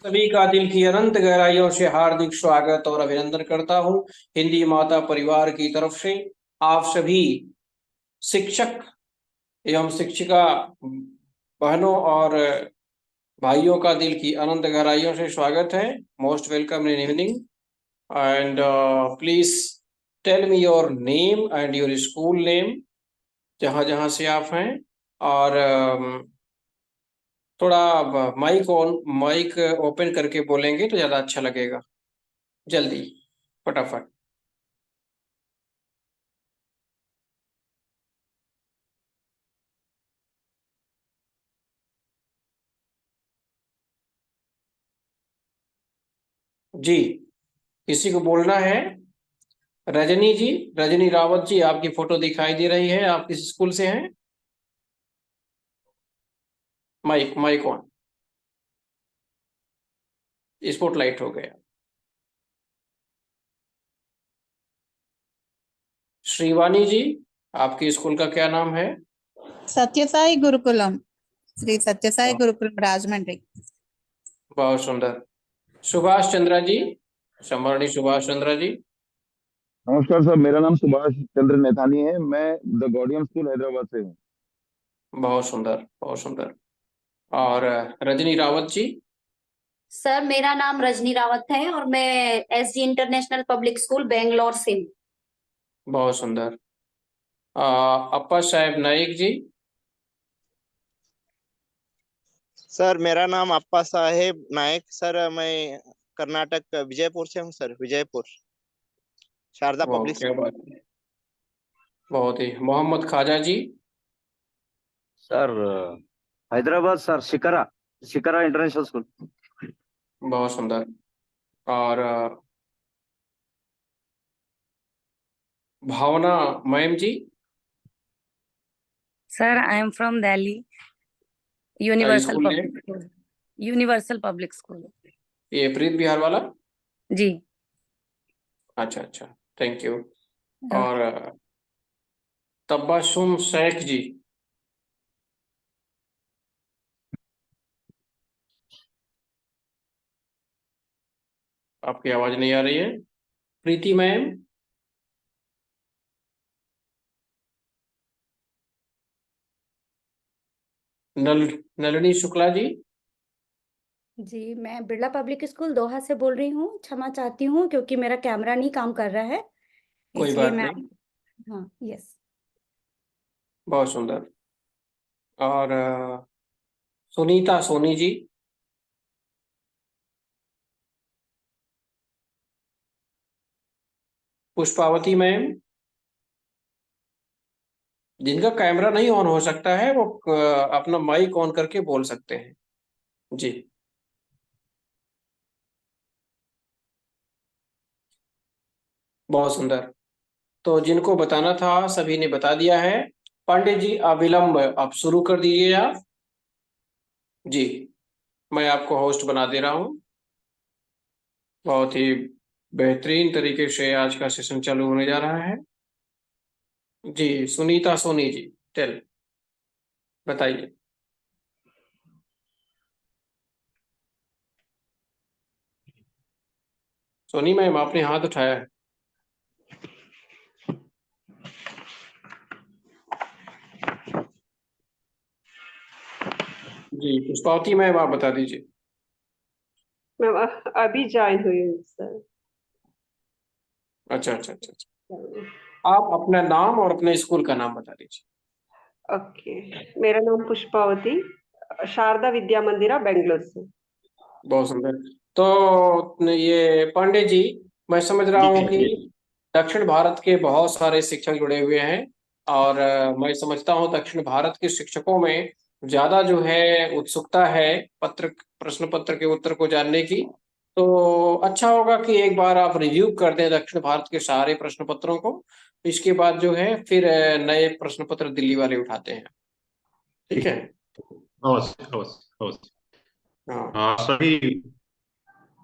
सभी का दिल की अनंत गहराइयों से हार्दिक स्वागत और अभिनंदन करता हूं। हिंदी माता परिवार की तरफ से आप सभी शिक्षक एवं शिक्षिका बहनों और भाइयों का दिल की अनंत गहराइयों से स्वागत है। Most welcome in evening and please tell me your name and your school name, जहां जहां से आप हैं। और थोड़ा माइक ओपन करके बोलेंगे तो ज़्यादा अच्छा लगेगा। जल्दी, फटाफट। जी, किसी को बोलना है? रजनी जी, रजनी रावत जी, आपकी फोटो दिखाई दे रही है। आप किस स्कूल से हैं? Mic mic on. स्पॉटलाइट हो गया। श्रीवानी जी, आपके स्कूल का क्या नाम है? सत्यसाई गुरुकुलम, श्री सत्यसाई गुरुकुलम राजमंड्री। बहुत सुंदर। सुभाष चंद्रा जी, सम्माननीय सुभाष चंद्रा जी। नमस्कार सर, मेरा नाम सुभाष चंद्र नेथानी है। मैं द गॉर्डियन स्कूल हैदराबाद से हूँ। बहुत सुंदर, बहुत सुंदर। और रजनी रावत जी। सर मेरा नाम रजनी रावत है और मैं SG international public school Bangalore से हूँ। बहुत सुंदर। अप्पा साहेब नाइक जी। सर मेरा नाम अप्पा साहेब नायक। सर मैं कर्नाटक विजयपुर से हूँ सर, विजयपुर शारदा वाह, पब्लिक क्या स्कूल। बात है। बहुत ही। Mohammed Khaja ji. Sir Hyderabad sir, Shikara Shikara international school. बहुत सुंदर। और Bhavana ma'am ji. Sir, I am from Delhi, school name? Universal Public School. ये प्रीत बिहार वाला? जी। अच्छा अच्छा, थैंक यू। और तब्बासुम शेख जी। आपकी आवाज नहीं आ रही है। प्रीति मैम। नलिनी शुक्ला जी। जी, मैं बिरला पब्लिक स्कूल दोहा से बोल रही हूँ। क्षमा चाहती हूँ क्योंकि मेरा कैमरा नहीं काम कर रहा है, कोई इसलिए बात मैं नहीं। हाँ, यस। बहुत सुंदर। और सुनीता सोनी जी। पुष्पावती मैम। जिनका कैमरा नहीं ऑन हो सकता है वो अपना माइक ऑन करके बोल सकते हैं। जी। बहुत सुंदर। तो जिनको बताना था सभी ने बता दिया है। पांडे जी, अविलंब आप शुरू कर दीजिए आप। जी, मैं आपको होस्ट बना दे रहा हूँ। बहुत ही बेहतरीन तरीके से आज का सेशन चालू होने जा रहा है। जी, सुनीता सोनी जी, टेल, बताइए। सोनी मैम, आपने हाथ उठाया है। जी, पुष्पावती मैम आप बता दीजिए। मैं अभी ज्वाइन हुई हूँ सर। अच्छा अच्छा अच्छा अच्छा। आप अपना नाम और अपने स्कूल का नाम बता दीजिए। ओके, मेरा नाम पुष्पावती, शारदा विद्या मंदिरा, बेंगलोर से। बहुत सुंदर। तो ये पांडे जी, मैं समझ रहा हूँ कि दक्षिण भारत के बहुत सारे शिक्षक जुड़े हुए हैं। और मैं समझता हूँ दक्षिण भारत के शिक्षकों में ज्यादा जो है उत्सुकता है प्रश्न पत्र के उत्तर को जानने की। तो अच्छा होगा कि एक बार आप रिव्यू कर दें दक्षिण भारत के सारे प्रश्न पत्रों को। इसके बाद जो है फिर नए प्रश्न पत्र दिल्ली वाले उठाते हैं। ठीक है? अवश्य अवश्य अवश्य। हाँ। सभी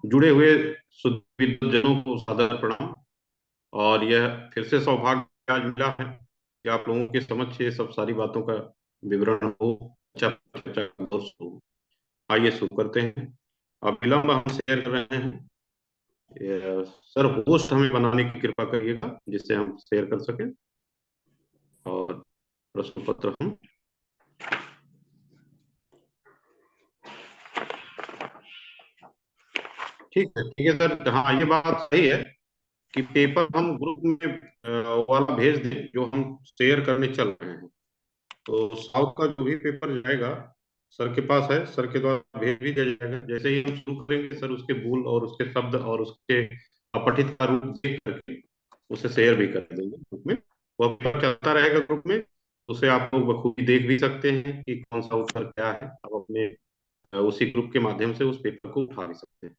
जुड़े हुए जनों को सादर प्रणाम। और यह फिर से सौभाग्य आज मिला है कि आप लोगों के समक्ष ये सब सारी बातों का विवरण हो, चर्चा हो। आइए शुरू करते हैं। अविलंब हम शेयर कर रहे हैं। सर होस्ट हमें बनाने की कृपा करिएगा जिससे हम शेयर कर सकें, और प्रश्न पत्र हम ठीक है सर। हाँ, ये बात सही है कि पेपर हम ग्रुप में वाला भेज दें जो हम शेयर करने चल रहे हैं। तो साउथ का जो भी पेपर जाएगा सर के पास है, सर के द्वारा भेज भी दिया जाएगा। जैसे ही हम शुरू करेंगे सर उसके भूल और उसके शब्द और उसके अपठित का रूप देख करके उसे शेयर भी कर देंगे ग्रुप में। वो पेपर चलता रहेगा ग्रुप में, उसे आप लोग बखूबी देख भी सकते हैं कि कौन सा उत्तर क्या है। आप अपने उसी ग्रुप के माध्यम से उस पेपर को उठा भी सकते हैं।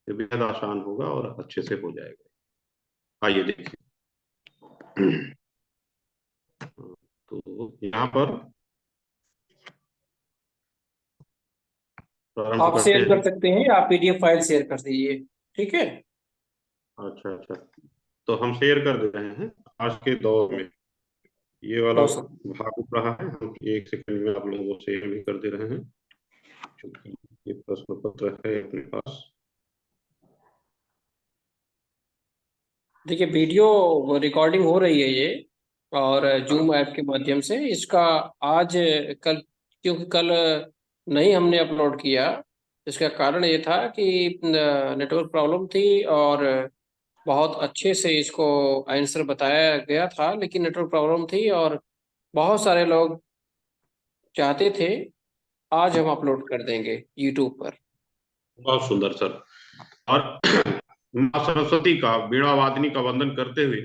ये बेहद आसान होगा और अच्छे से हो जाएगा। आइए देखिए। तो यहाँ पर प्रारंभ आप करते शेयर कर हैं। सकते हैं, आप PDF फाइल शेयर कर दीजिए, ठीक है। अच्छा, तो हम शेयर कर दे रहे हैं। आज के दौर में ये वाला तो सर भाग उठ रहा है, हम 1 सेकंड में आप लोगों को शेयर भी कर दे रहे हैं क्योंकि ये प्रश्न पत्र है अपने पास। देखिए, वीडियो रिकॉर्डिंग हो रही है ये, और जूम ऐप के माध्यम से इसका आज कल, क्योंकि कल नहीं हमने अपलोड किया, इसका कारण ये था कि नेटवर्क प्रॉब्लम थी, और बहुत अच्छे से इसको आंसर बताया गया था, लेकिन नेटवर्क प्रॉब्लम थी और बहुत सारे लोग चाहते थे। आज हम अपलोड कर देंगे यूट्यूब पर। बहुत सुंदर सर। और माँ सरस्वती का वीणा वादनी का वंदन करते हुए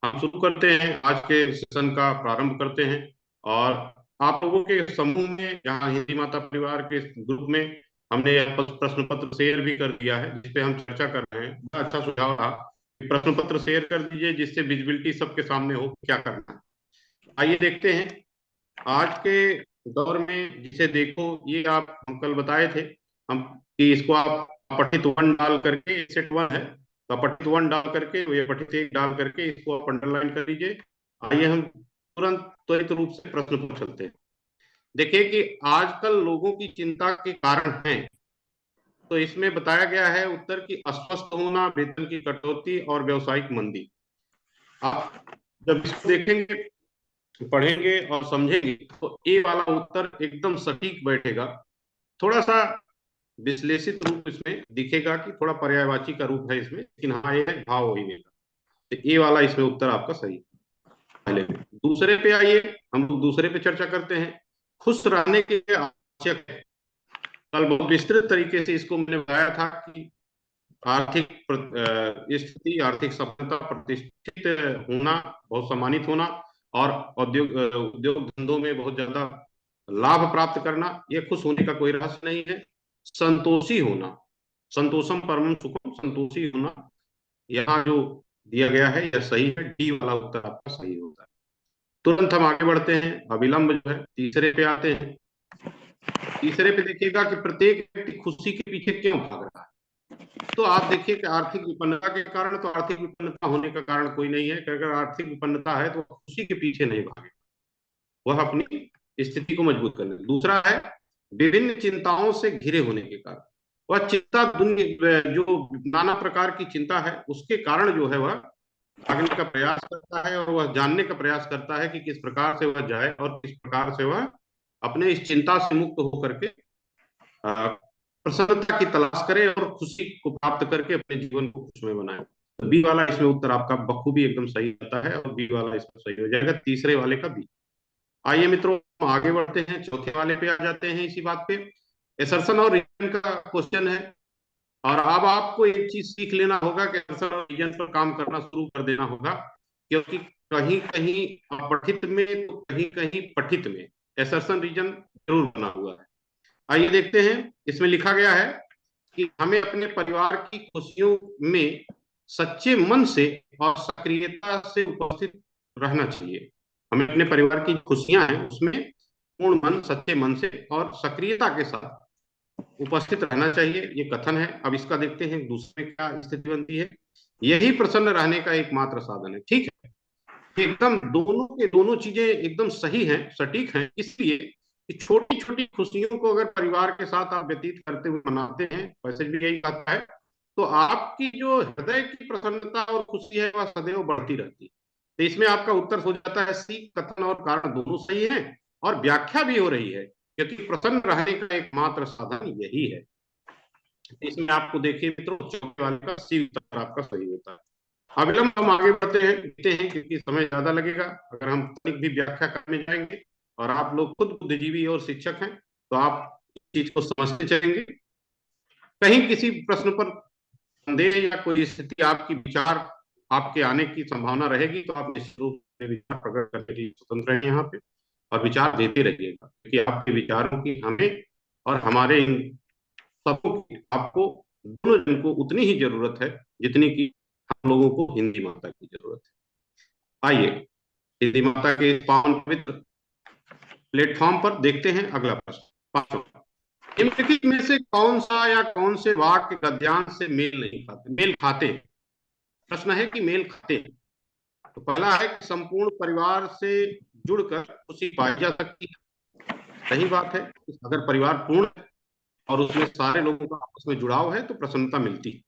हम शुरू करते हैं, आज के सेशन का प्रारंभ करते हैं। और आप लोगों के समूह में यहाँ हिंदी माता परिवार के ग्रुप में हमने यह प्रश्न पत्र शेयर भी कर दिया है जिस पे हम चर्चा कर रहे हैं। बड़ा अच्छा सुझाव था कि प्रश्न पत्र शेयर कर दीजिए जिससे विजिबिलिटी सबके सामने हो क्या करना है। आइए देखते हैं आज के दौर में, जिसे देखो ये आप हम कल बताए थे हम कि इसको आप अपठित 1 डाल करके, सेट 1 है तो अपठित 1 डाल करके, ये अपठित 1 डाल करके इसको आप अंडरलाइन कर लीजिए। आइए हम तुरंत त्वरित रूप से प्रश्न पर चलते हैं। देखिए कि आजकल लोगों की चिंता के कारण हैं, तो इसमें बताया गया है उत्तर की अस्वस्थ होना, वेतन की कटौती और व्यवसायिक मंदी। आप जब इसको देखेंगे, पढ़ेंगे और समझेंगे तो ए वाला उत्तर एकदम सटीक बैठेगा। थोड़ा सा विश्लेषित रूप इसमें दिखेगा कि थोड़ा पर्यायवाची का रूप है इसमें, लेकिन हाँ ये है भाव वही का। तो ए वाला इसमें उत्तर आपका सही है। पहले दूसरे पे आइए, हम लोग दूसरे पे चर्चा करते हैं। खुश रहने के लिए आवश्यक है। कल बहुत विस्तृत तरीके से इसको मैंने बताया था कि आर्थिक स्थिति, आर्थिक सफलता, प्रतिष्ठित होना, बहुत सम्मानित होना, और उद्योग धंधों में बहुत ज्यादा लाभ प्राप्त करना, ये खुश होने का कोई रहस्य नहीं है। संतोषी होना, संतोषम परमम सुखम, संतोषी होना, यहाँ जो दिया गया है यह सही है। डी वाला उत्तर आपका सही होगा। तुरंत हम आगे बढ़ते हैं। अविलंब जो है तीसरे पे आते हैं। तीसरे पे देखिएगा कि प्रत्येक व्यक्ति खुशी के पीछे क्यों भाग रहा है। तो आप देखिए कि आर्थिक विपन्नता के कारण, तो आर्थिक विपन्नता होने का कारण कोई नहीं है। अगर आर्थिक विपन्नता है तो खुशी के पीछे नहीं भागे, वह अपनी स्थिति को मजबूत करने। दूसरा है विभिन्न चिंताओं से घिरे होने के कारण, वह चिंता दुनिया जो नाना प्रकार की चिंता है उसके कारण जो है वह भागने का प्रयास करता है, और वह जानने का प्रयास करता है कि किस प्रकार से वह जाए और किस प्रकार से वह अपने इस चिंता से मुक्त होकर के प्रसन्नता की तलाश करे और खुशी को प्राप्त करके अपने जीवन को खुशमय बनाए। तो बी वाला इसमें उत्तर आपका बखूबी एकदम सही आता है, और बी वाला इसमें सही हो जाएगा, तीसरे वाले का बी। आइए मित्रों आगे बढ़ते हैं, चौथे वाले पे आ जाते हैं। इसी बात पे एसर्शन और रीजन का क्वेश्चन है, और अब आपको एक चीज सीख लेना होगा कि एसर्शन और रीजन पर काम करना शुरू कर देना होगा, क्योंकि कहीं कहीं अपठित में तो कहीं कहीं पठित में एसर्शन रीजन जरूर बना हुआ है। आइए देखते हैं। इसमें लिखा गया है कि हमें अपने परिवार की खुशियों में सच्चे मन से और सक्रियता से उपस्थित रहना चाहिए। हमें अपने परिवार की खुशियां हैं उसमें पूर्ण मन, सच्चे मन से और सक्रियता के साथ उपस्थित रहना चाहिए, ये कथन है। अब इसका देखते हैं दूसरे क्या स्थिति बनती है। यही प्रसन्न रहने का एकमात्र साधन है। ठीक है, एकदम दोनों के दोनों चीजें एकदम सही हैं, सटीक हैं, इसलिए कि छोटी छोटी खुशियों को अगर परिवार के साथ आप व्यतीत करते हुए मनाते हैं, वैसे भी यही कहता है, तो आपकी जो हृदय की प्रसन्नता और खुशी है वह सदैव बढ़ती रहती है। तो इसमें आपका उत्तर हो जाता है सी, कथन और कारण दोनों सही है और व्याख्या भी हो रही है, क्योंकि प्रसन्न रहने का एकमात्र साधन यही है। इसमें आपको देखिए मित्रों, चौथे वाले का सी उत्तर आपका सही होता है। अविलंब हम आगे बढ़ते हैं क्योंकि समय ज्यादा लगेगा। अगर हम तनिक भी व्याख्या करने जाएंगे और आप लोग खुद बुद्धिजीवी और शिक्षक हैं तो आप इस चीज को समझते चलेंगे। कहीं किसी प्रश्न पर संदेह या कोई स्थिति आपकी विचार आपके आने की संभावना रहेगी तो आप निश्चित रूप से विचार प्रकट करने के लिए स्वतंत्र हैं यहाँ पे, और विचार देते रहिएगा, क्योंकि आपके विचारों की हमें और हमारे इन सबको की, आपको दोनों जन को उतनी ही जरूरत है जितनी की हम लोगों को हिंदी माता की जरूरत है। आइए हिंदी माता के पावन पवित्र प्लेटफॉर्म पर देखते हैं अगला प्रश्न, पांचवा। निम्नलिखित में से कौन सा या कौन से वाक्य गद्यांश से मेल खाते हैं? प्रश्न है कि मेल खाते हैं। तो पहला है कि संपूर्ण परिवार से जुड़कर खुशी पाई जा सकती है। सही बात है, अगर परिवार पूर्ण है और उसमें सारे लोगों का आपस में जुड़ाव है तो प्रसन्नता मिलती है।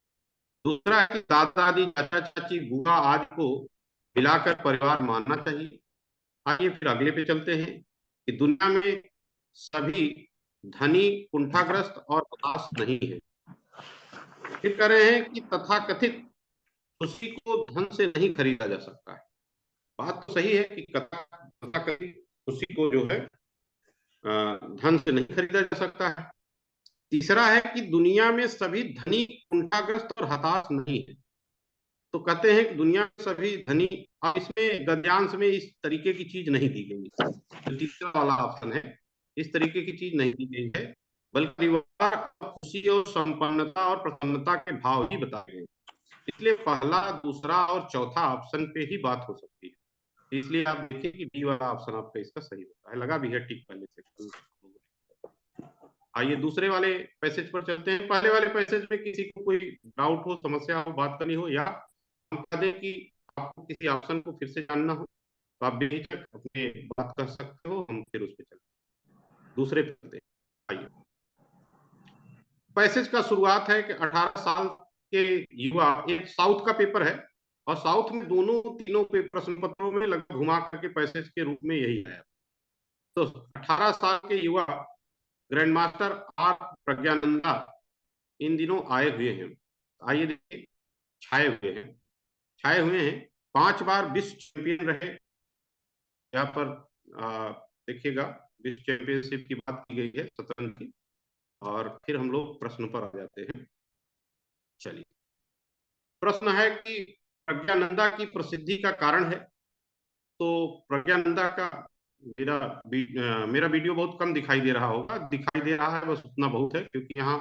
दूसरा है कि दादा दादी, चाचा चाची, बुआ आदि को मिलाकर परिवार मानना चाहिए। आइए फिर अगले पे चलते हैं कि दुनिया में सभी धनी कुंठाग्रस्त और उदास नहीं है। फिर कह रहे हैं कि तथाकथित खुशी को धन से नहीं खरीदा जा सकता है। बात तो सही है कि तथाकथित खुशी को जो है धन से नहीं खरीदा जा सकता है। तीसरा है कि दुनिया में सभी धनी कुंठाग्रस्त और हताश नहीं है। तो कहते हैं कि दुनिया में सभी धनी, अब इसमें गद्यांश में इस तरीके की चीज नहीं दी गई है। जो तीसरा वाला ऑप्शन है, इस तरीके की चीज नहीं दी गई है, बल्कि परिवार खुशी और संपन्नता और प्रसन्नता के भाव ही बताए गए। इसलिए पहला, दूसरा और चौथा ऑप्शन पे ही बात हो सकती है। इसलिए आप देखिए कि डी वाला ऑप्शन आपका इसका सही होता है। लगा भी है ठीक पहले से। आइए दूसरे वाले पैसेज पर चलते हैं। पहले वाले पैसेज में किसी को कोई डाउट हो, समस्या हो, बात करनी हो, या हम कह दें कि आपको किसी ऑप्शन को फिर से जानना हो तो आप बेझिझक अपने बात कर सकते हो, हम फिर उस पर चलते हैं। दूसरे पे चलते हैं। आइए, पैसेज का शुरुआत है कि 18 साल के युवा, एक साउथ का पेपर है और साउथ में तीनों प्रश्न पत्रों में लगभग घुमा करके पैसेज के रूप में यही है। तो 18 साल के युवा ग्रैंड मास्टर आर प्रज्ञानंदा इन दिनों आए हुए हैं। आइए देखिए, छाए हुए हैं 5 बार विश्व चैंपियन रहे। यहाँ पर देखिएगा विश्व चैंपियनशिप की बात की गई है शतरंज की। और फिर हम लोग प्रश्न पर आ जाते हैं। चलिए, प्रश्न है कि प्रज्ञानंदा की प्रसिद्धि का कारण है। तो प्रज्ञानंदा का मेरा वीडियो बहुत कम दिखाई दे रहा होगा, दिखाई दे रहा है बस उतना बहुत है, क्योंकि यहाँ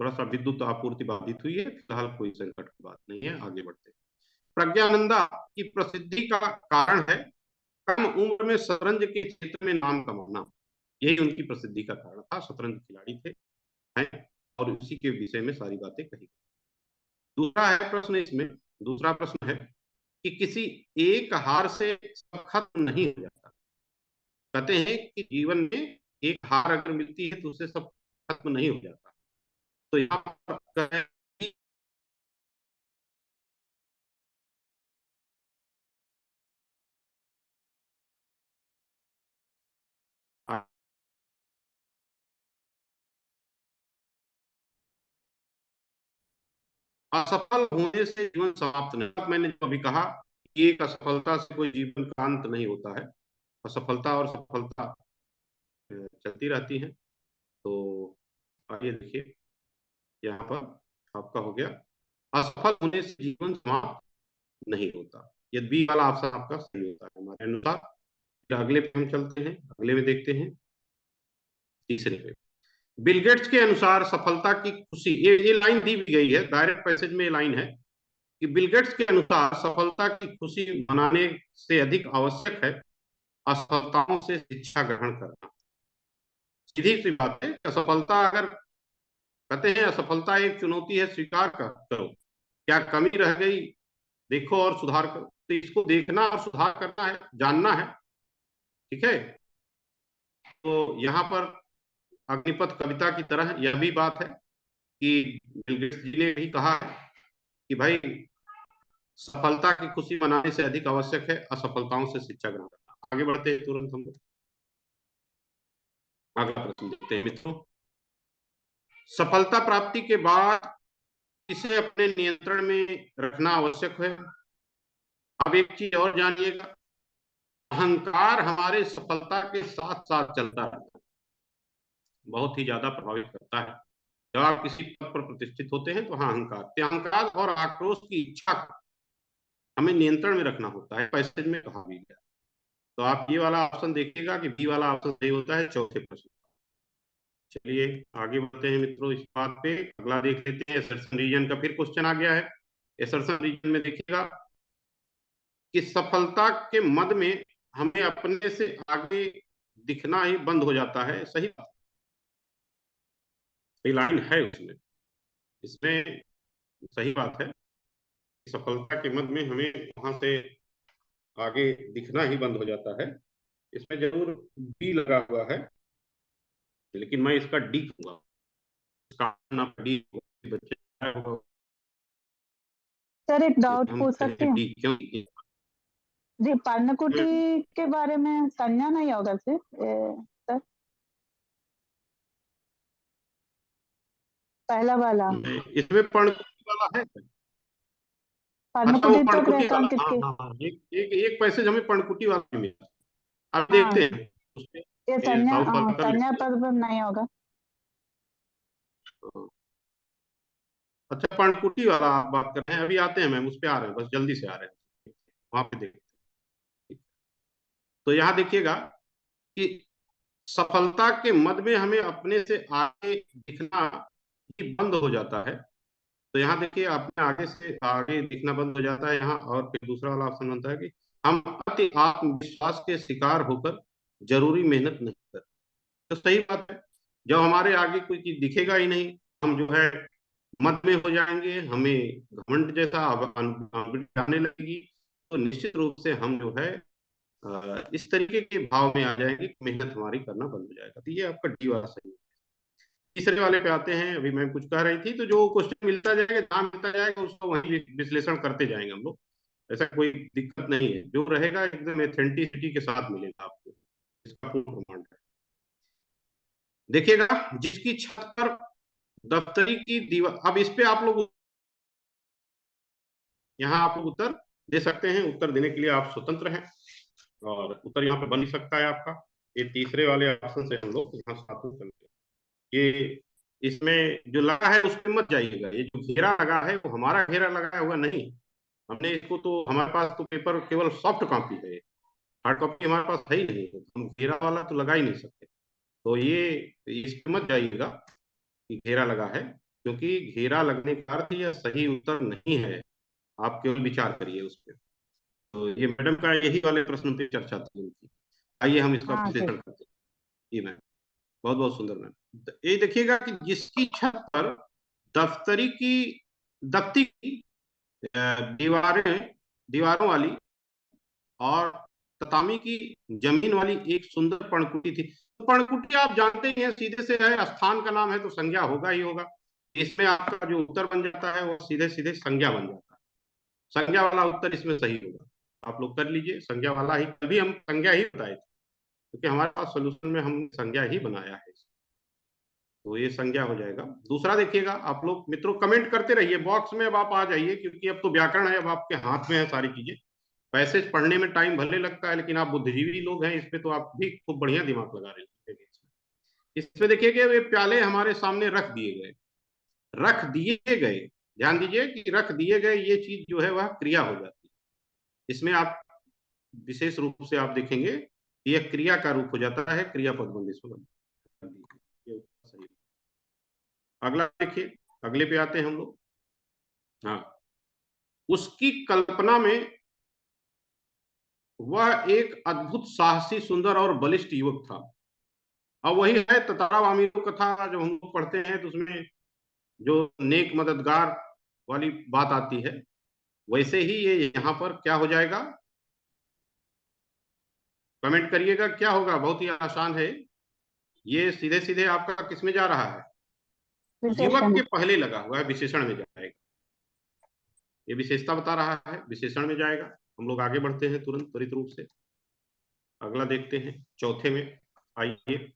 थोड़ा सा विद्युत आपूर्ति बाधित हुई है। फिलहाल कोई संकट की बात नहीं है, आगे बढ़ते हैं। प्रज्ञानंदा की प्रसिद्धि का कारण है कम उम्र में शतरंज के क्षेत्र में नाम कमाना। यही उनकी प्रसिद्धि का कारण था। शतरंज खिलाड़ी थे हैं, और उसी के विषय में सारी बातें कही। दूसरा प्रश्न है कि किसी एक हार से सब खत्म नहीं हो जाता। कहते हैं कि जीवन में एक हार अगर मिलती है तो उससे सब खत्म नहीं हो जाता। तो यहाँ पर असफल होने से जीवन समाप्त नहीं। मैंने जो अभी कहा कि एक असफलता से कोई जीवन का अंत नहीं होता है, असफलता और सफलता चलती रहती है। तो आइए देखिए, यहाँ पर आपका हो गया असफल होने से जीवन समाप्त नहीं होता। ये बी वाला ऑप्शन आपका सही होता है हमारे अनुसार। फिर अगले पे हम चलते हैं, अगले में देखते हैं तीसरे पे। बिल गेट्स के अनुसार सफलता की खुशी, ये लाइन दी भी गई है डायरेक्ट पैसेज में। लाइन है कि बिल गेट्स के अनुसार सफलता की खुशी मनाने से अधिक आवश्यक है असफलताओं से शिक्षा ग्रहण करना। सीधी सी बात है, असफलता अगर कहते हैं असफलता एक चुनौती है, स्वीकार करो। क्या कमी रह गई देखो और सुधार करो। तो इसको देखना और सुधार करना है, जानना है, ठीक है। तो यहाँ पर अग्निपथ कविता की तरह यह भी बात है कि बिल गेट्स जी ने भी कहा है कि भाई सफलता की खुशी मनाने से अधिक आवश्यक है असफलताओं से शिक्षा ग्रहण करना। आगे बढ़ते हैं तुरंत हम लोग अगला प्रश्न देखते हैं मित्रों। सफलता प्राप्ति के बाद इसे अपने नियंत्रण में रखना आवश्यक है। अब एक चीज और जानिएगा, अहंकार हमारे सफलता के साथ साथ चलता रहता है, बहुत ही ज्यादा प्रभावित करता है। जब आप किसी पद पर प्रतिष्ठित होते हैं तो हाँ, अहंकार और आक्रोश की इच्छा को हमें नियंत्रण में रखना होता है, पैसेज में कहा भी गया। तो आप ये वाला ऑप्शन देखिएगा कि बी वाला ऑप्शन सही होता है चौथे प्रश्न। चलिए आगे बढ़ते हैं मित्रों इस बात पे। अगला देख लेते हैं, असर्शन रीजन का फिर क्वेश्चन आ गया है। असर्शन रीजन में देखिएगा कि सफलता के मद में हमें अपने से आगे दिखना ही बंद हो जाता है। सही बात, लाइन है उसमें, इसमें सही बात है। सफलता के मद में हमें वहां से आगे दिखना ही बंद हो जाता है। इसमें जरूर बी लगा हुआ है, लेकिन मैं इसका डी कहूंगा। डी बच्चे सर एक डाउट हम पूछ सकती हूँ डी क्यों? जी, पर्णकुटी के बारे में संज्ञा नहीं होगा सर? सर पहला वाला इसमें पर्णकुटी वाला है। अच्छा, वो पर्णकुटी तो पर्णकुटी वाला, रेखांकित हाँ के हाँ हाँ, एक पैसेज हमें पर्णकुटी वाला भी मिला। आप हाँ देखते हैं उसमें ये संज्ञा साउथ वाला कर संज्ञा लेते हैं। पद पर नहीं होगा। अच्छा, पर्णकुटी वाला आप बात कर रहे हैं, अभी आते हैं मैम, उस पर आ रहे हैं, बस जल्दी से आ रहे हैं, वहां पे देखते हैं। तो यहाँ देखिएगा कि सफलता के मद में हमें अपने से आगे दिखना ही बंद हो जाता है। तो यहाँ देखिए, अपने आगे से आगे दिखना बंद हो जाता है यहाँ। और फिर दूसरा वाला ऑप्शन बनता है कि हम अति आत्मविश्वास के शिकार होकर जरूरी मेहनत नहीं करते। तो सही बात है, जब हमारे आगे कोई चीज दिखेगा ही नहीं, हम जो है मत में हो जाएंगे, हमें घमंड जैसा आने लगेगी, तो निश्चित रूप से हम जो है इस तरीके के भाव में आ जाएंगे, मेहनत हमारी करना बंद हो जाएगा। तो ये आपका डी वाला सही है। तीसरे वाले पे आते हैं। अभी मैं कुछ कह रही थी, तो जो क्वेश्चन मिलता जाएगा, जहां मिलता जाएगा, उसको वहीं विश्लेषण करते जाएंगे हम लोग। ऐसा कोई दिक्कत नहीं है, जो रहेगा एकदम एथेंटिसिटी के साथ मिलेगा आपको, इसका पूर्ण प्रमाण है। देखिएगा, जिसकी छत पर दफ्तरी की दीवार, अब इस पे आप लोग यहाँ आप लोग उत्तर दे सकते हैं, उत्तर देने के लिए आप स्वतंत्र हैं और उत्तर यहाँ पे बन ही सकता है आपका। ये तीसरे वाले ऑप्शन से हम लोग यहाँ साथ में चलते हैं। ये इसमें जो लगा है उस पर मत जाइएगा, ये जो घेरा लगा है वो हमारा घेरा लगाया हुआ नहीं। हमने इसको तो, हमारे पास तो पेपर केवल सॉफ्ट कॉपी है, हार्ड कॉपी हमारे पास है ही नहीं, तो हम घेरा वाला तो लगा ही नहीं सकते। तो ये इस पे मत जाइएगा कि घेरा लगा है, क्योंकि घेरा लगने का अर्थ यह सही उत्तर नहीं है। आप केवल विचार करिए उस पर। तो ये मैडम का यही वाले प्रश्न पे चर्चा थी उनकी। आइए हम इसका विश्लेषण करते हैं। जी मैम, बहुत बहुत सुंदर मैम। ये देखिएगा कि जिसकी छत पर दफ्ती की दीवारों वाली और ततामी की जमीन वाली एक सुंदर पर्णकुटी थी। तो पर्णकुटी आप जानते ही हैं, सीधे से है, स्थान का नाम है तो संज्ञा होगा ही होगा। इसमें आपका जो उत्तर बन जाता है वो सीधे सीधे संज्ञा बन जाता है। संज्ञा वाला उत्तर इसमें सही होगा। आप लोग कर लीजिए संज्ञा वाला ही, तभी हम संज्ञा ही बताए थे, क्योंकि हमारे पास सोल्यूशन में हमने संज्ञा ही बनाया है। तो ये संज्ञा हो जाएगा। दूसरा देखिएगा, आप लोग मित्रों कमेंट करते रहिए बॉक्स में, अब आप आ जाइए, क्योंकि अब तो व्याकरण है, अब आपके हाथ में है सारी चीजें। पैसेज पढ़ने में टाइम भले लगता है, लेकिन आप बुद्धिजीवी लोग हैं, इस पे तो आप भी खूब बढ़िया दिमाग लगा रहे हैं। इसमें देखिए कि वे प्याले हमारे सामने रख दिए गए, ध्यान दीजिए कि रख दिए गए, ये चीज जो है वह क्रिया हो जाती है। इसमें आप विशेष रूप से आप देखेंगे यह क्रिया का रूप हो जाता है, क्रियापद बंदिश हो जाता है। अगला देखिए, अगले पे आते हैं हम लोग। हाँ, उसकी कल्पना में वह एक अद्भुत साहसी, सुंदर और बलिष्ठ युवक था। अब वही है ततारा वामिलो कथा, जब हम लोग पढ़ते हैं तो उसमें जो नेक मददगार वाली बात आती है, वैसे ही ये यहाँ पर क्या हो जाएगा, कमेंट करिएगा क्या होगा, बहुत ही आसान है। ये सीधे सीधे आपका किस में जा रहा है? युवक विशेषण। के पहले लगा हुआ है, विशेषण में जाएगा। ये विशेषता बता रहा है, विशेषण में जाएगा। हम लोग आगे बढ़ते हैं तुरंत त्वरित रूप से, अगला देखते हैं चौथे में। आइए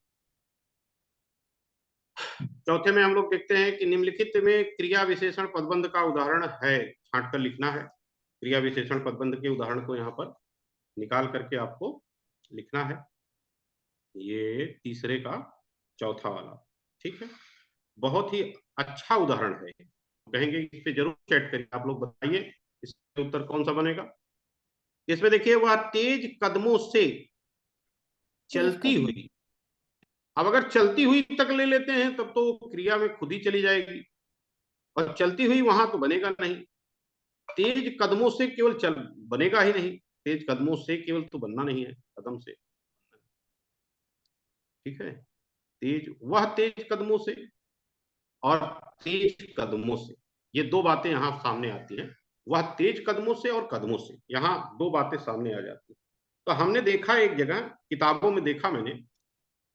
चौथे में हम लोग देखते हैं कि निम्नलिखित में क्रिया विशेषण पदबंध का उदाहरण है, छांट कर लिखना है। क्रिया विशेषण पदबंध के उदाहरण को यहाँ पर निकाल करके आपको लिखना है। ये तीसरे का चौथा वाला, ठीक है। बहुत ही अच्छा उदाहरण है, कहेंगे इस पे जरूर चैट करिए। आप लोग बताइए इसका उत्तर कौन सा बनेगा। इसमें देखिए, वह तेज कदमों से चलती हुई। अब अगर चलती हुई तक ले लेते हैं तब तो क्रिया में खुद ही चली जाएगी, और चलती हुई वहां तो बनेगा नहीं। तेज कदमों से केवल चल बनेगा ही नहीं, तेज कदमों से केवल तो बनना नहीं है, कदम से, ठीक है। वह तेज कदमों से और तेज कदमों से, ये दो बातें यहां सामने आती हैं। वह तेज कदमों से और कदमों से, यहां दो बातें सामने आ जाती हैं। तो हमने देखा एक जगह, किताबों में देखा मैंने,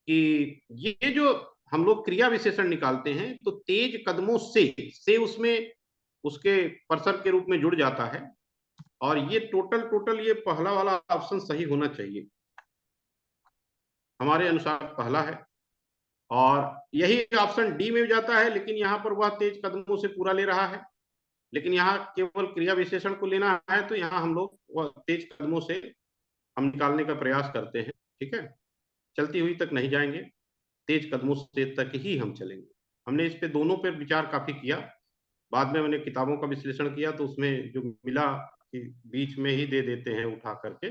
कि ये जो हम लोग क्रिया विशेषण निकालते हैं तो तेज कदमों से उसमें उसके परसर के रूप में जुड़ जाता है। और ये टोटल ये पहला वाला ऑप्शन सही होना चाहिए, हमारे अनुसार पहला है। और यही ऑप्शन डी में जाता है, लेकिन यहाँ पर वह तेज कदमों से पूरा ले रहा है, लेकिन यहाँ केवल क्रिया विशेषण को लेना है, तो यहाँ हम लोग वह तेज कदमों से हम निकालने का प्रयास करते हैं, ठीक है। चलती हुई तक नहीं जाएंगे, तेज कदमों से तक ही हम चलेंगे। हमने इस पे दोनों पर विचार काफी किया, बाद में मैंने किताबों का विश्लेषण किया तो उसमें जो मिला कि बीच में ही दे देते हैं उठा करके,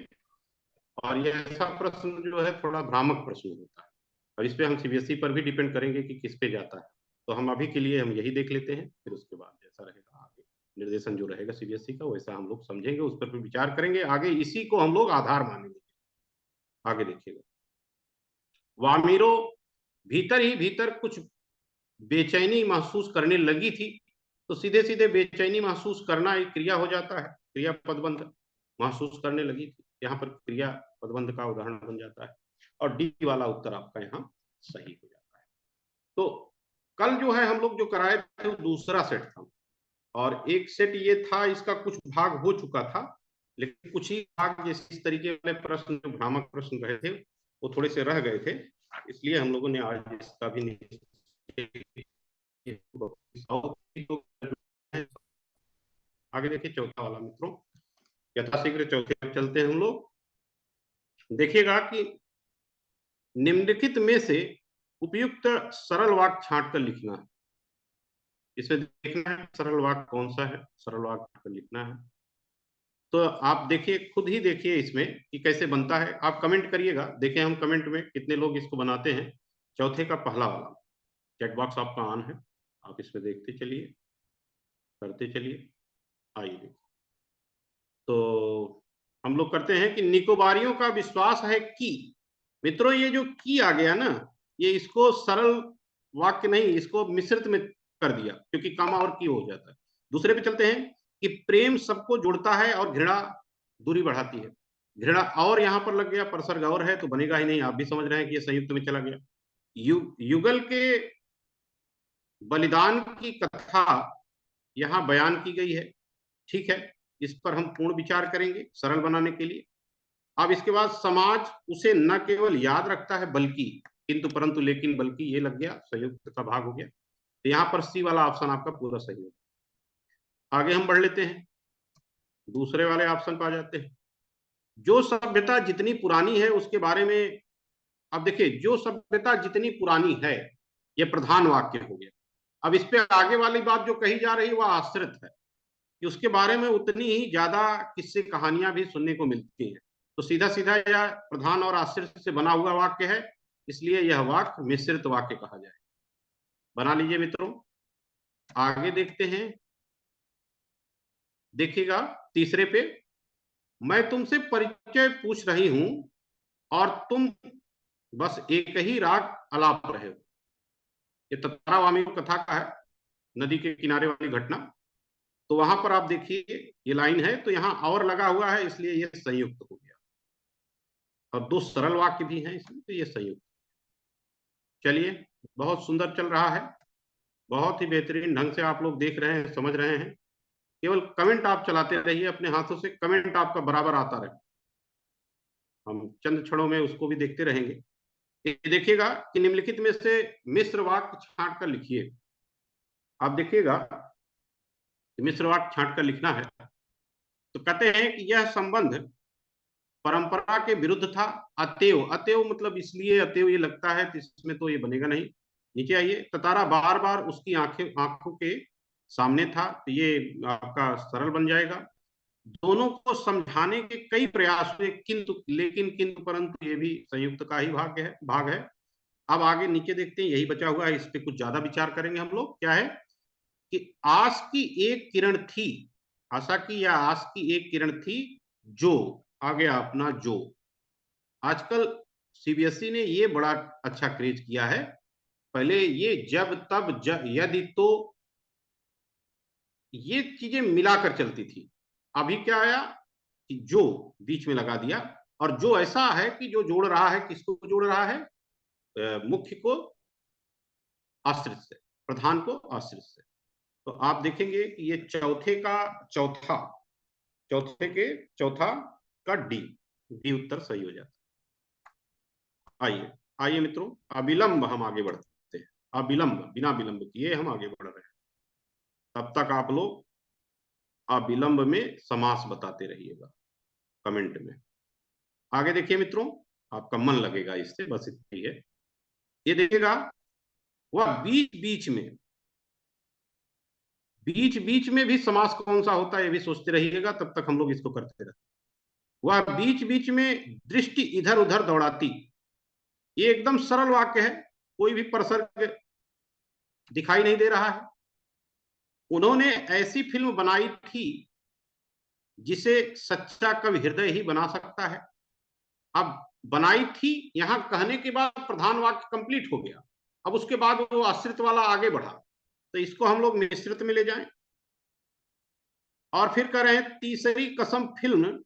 और ये ऐसा प्रश्न जो है थोड़ा भ्रामक प्रश्न होता है। और इस पे हम सीबीएसई पर भी डिपेंड करेंगे कि किस पे जाता है। तो हम अभी के लिए हम यही देख लेते हैं, फिर उसके बाद जैसा रहेगा आगे निर्देशन जो रहेगा सीबीएसई का, वैसा हम लोग समझेंगे, उस पर भी विचार करेंगे आगे, इसी को हम लोग आधार मानेंगे। आगे देखिएगा, वामिरो भीतर ही भीतर कुछ बेचैनी महसूस करने लगी थी। तो सीधे सीधे बेचैनी महसूस करना एक क्रिया हो जाता है, क्रिया पदबंध। महसूस करने लगी थी, यहाँ पर क्रिया पदबंध का उदाहरण बन जाता है, और डी वाला उत्तर आपका यहाँ सही हो जाता है। तो कल जो है हम लोग जो कराए थे वो दूसरा सेट था, और एक सेट ये था, इसका कुछ भाग हो चुका था, लेकिन कुछ ही भाग जैसे इस तरीके वाले प्रश्न, भ्रामक प्रश्न रहे थे, वो थोड़े से रह गए थे, इसलिए हम लोगों ने आज इसका भी आगे देखिए चौथा वाला मित्रों, यथाशीघ्र चौथे में चलते हैं हम लोग। देखिएगा कि निम्नलिखित में से उपयुक्त सरल वाक्य छांट कर लिखना है। इसमें देखना है सरल वाक्य कौन सा है, सरल वाक्य कर लिखना है। तो आप देखिए, खुद ही देखिए इसमें कि कैसे बनता है, आप कमेंट करिएगा। देखिए हम कमेंट में कितने लोग इसको बनाते हैं। चौथे का पहला वाला चैट बॉक्स आपका ऑन है, आप इसमें देखते चलिए, करते चलिए। आइए, तो हम लोग करते हैं कि निकोबारियों का विश्वास है कि, मित्रों ये जो की आ गया ना, ये इसको सरल वाक्य नहीं, इसको मिश्रित में कर दिया, क्योंकि कामा और की हो जाता है। दूसरे पे चलते हैं कि प्रेम सबको जोड़ता है और घृणा दूरी बढ़ाती है। घृणा और यहाँ पर लग गया, परसर्ग और है तो बनेगा ही नहीं, आप भी समझ रहे हैं कि ये संयुक्त में चला गया। युगल के बलिदान की कथा यहाँ बयान की गई है, ठीक है। इस पर हम पूर्ण विचार करेंगे सरल बनाने के लिए। अब इसके बाद समाज उसे न केवल याद रखता है बल्कि, किंतु परंतु लेकिन बल्कि, ये लग गया, संयुक्त का भाग हो गया। तो यहाँ पर सी वाला ऑप्शन आपका पूरा सही है। आगे हम बढ़ लेते हैं, दूसरे वाले ऑप्शन पर आ जाते हैं। जो सभ्यता जितनी पुरानी है उसके बारे में, अब देखिए, जो सभ्यता जितनी पुरानी है, ये प्रधान वाक्य हो गया। अब इस पे आगे वाली बात जो कही जा रही है वह आश्रित है, कि उसके बारे में उतनी ही ज्यादा किस्से कहानियां भी सुनने को मिलती हैं। तो सीधा सीधा यह प्रधान और आश्रित से बना हुआ वाक्य है, इसलिए यह वाक्य मिश्रित वाक्य कहा जाए। बना लीजिए मित्रों, आगे देखते हैं। देखिएगा तीसरे पे, मैं तुमसे परिचय पूछ रही हूं और तुम बस एक ही राग अलाप रहे हो। ये ततारा वामिको कथा का है, नदी के किनारे वाली घटना। तो वहां पर आप देखिए ये लाइन है, तो यहाँ और लगा हुआ है, इसलिए ये संयुक्त हो गया, और दो सरल वाक्य भी हैं इसमें, तो ये संयुक्त। चलिए, बहुत सुंदर चल रहा है, बहुत ही बेहतरीन ढंग से आप लोग देख रहे हैं, समझ रहे हैं। केवल कमेंट आप चलाते रहिए अपने हाथों से, कमेंट आपका बराबर आता रहे, हम चंद क्षणों में उसको भी देखते रहेंगे। ये देखिएगा कि निम्नलिखित में से मिश्र वाक्य छांट कर लिखिए। आप देखिएगा मिश्र वाक्य छांट कर लिखना है। तो कहते हैं कि यह संबंध परंपरा के विरुद्ध था, अतएव, अतएव मतलब इसलिए अतएव ये लगता है, तो इसमें तो ये बनेगा नहीं। नीचे आइए, ततारा बार बार उसकी आंखों के सामने था, तो ये आपका सरल बन जाएगा। दोनों को समझाने के कई प्रयास हुए, किंतु लेकिन किंतु परंतु ये भी संयुक्त का ही भाग है। अब आगे नीचे देखते हैं, यही बचा हुआ है, इस पे कुछ ज्यादा विचार करेंगे हम लोग। क्या है कि आस की एक किरण थी, आशा की या आस की एक किरण थी, जो आ गया अपना जो। आजकल सीबीएसई ने ये बड़ा अच्छा क्रेज किया है। पहले ये जब तब यदि तो ये चीजें मिलाकर चलती थी। अभी क्या आया कि जो बीच में लगा दिया, और जो ऐसा है कि जो जोड़ रहा है, किसको जोड़ रहा है? मुख्य को आश्रित से, प्रधान को आश्रित से। तो आप देखेंगे कि ये चौथे के चौथा का डी उत्तर सही हो जाता। आइए मित्रों, अविलंब हम आगे बढ़ते हैं। अविलंब, बिना विलंब किए हम आगे बढ़ रहे हैं। तब तक आप लोग अविलंब में समास बताते रहिएगा कमेंट में। आगे देखिए मित्रों, आपका मन लगेगा इससे, बस इतना ही है। ये देखिएगा, वह बीच में भी समास कौन सा होता है ये भी सोचते रहिएगा, तब तक हम लोग इसको करते रहते। वह बीच बीच में दृष्टि इधर उधर दौड़ाती, ये एकदम सरल वाक्य है, कोई भी प्रसंग दिखाई नहीं दे रहा है। उन्होंने ऐसी फिल्म बनाई थी जिसे सच्चा कवि हृदय ही बना सकता है। अब बनाई थी, यहां कहने के बाद प्रधान वाक्य कंप्लीट हो गया, अब उसके बाद वो आश्रित वाला आगे बढ़ा, तो इसको हम लोग मिश्रित में ले जाएं। और फिर कह रहे हैं तीसरी कसम फिल्म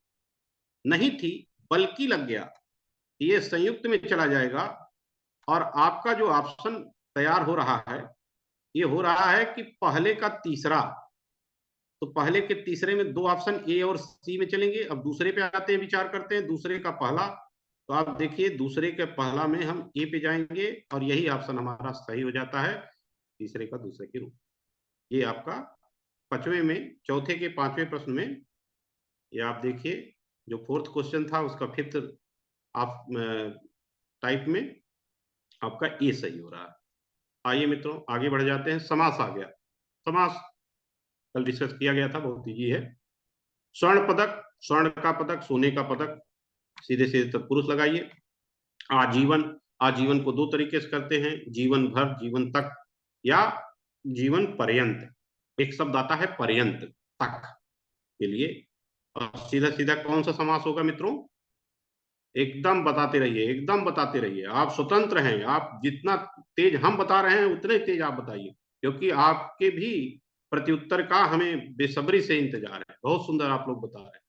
नहीं थी बल्कि लग गया, ये संयुक्त में चला जाएगा। और आपका जो ऑप्शन तैयार हो रहा है, ये हो रहा है कि पहले का तीसरा, तो पहले के तीसरे में दो ऑप्शन ए और सी में चलेंगे। अब दूसरे पे आते हैं, विचार करते हैं दूसरे का पहला। तो आप देखिए, दूसरे के पहला में हम ए पे जाएंगे और यही ऑप्शन हमारा सही हो जाता है, तीसरे का दूसरे के रूप। ये आपका पांचवें में, चौथे के पांचवें प्रश्न में, ये आप देखिए जो फोर्थ क्वेश्चन था उसका फिफ्थ आप टाइप में आपका ए सही हो रहा है। आइए मित्रों, आगे बढ़ जाते हैं। समास आ गया। समास कल डिस्कस किया गया था, बहुत इजी है। स्वर्ण पदक, स्वर्ण का पदक, सोने का पदक, सीधे सीधे तत्पुरुष लगाइए। आजीवन, आजीवन को दो तरीके से करते हैं, जीवन भर, जीवन तक, या जीवन पर्यंत। एक शब्द आता है पर्यंत, तक के लिए। और सीधा सीधा कौन सा समास होगा मित्रों? एकदम बताते रहिए, एकदम बताते रहिए, आप स्वतंत्र हैं। आप जितना तेज हम बता रहे हैं उतने तेज आप बताइए, क्योंकि आपके भी प्रत्युत्तर का हमें बेसब्री से इंतजार है। बहुत सुंदर आप लोग बता रहे हैं।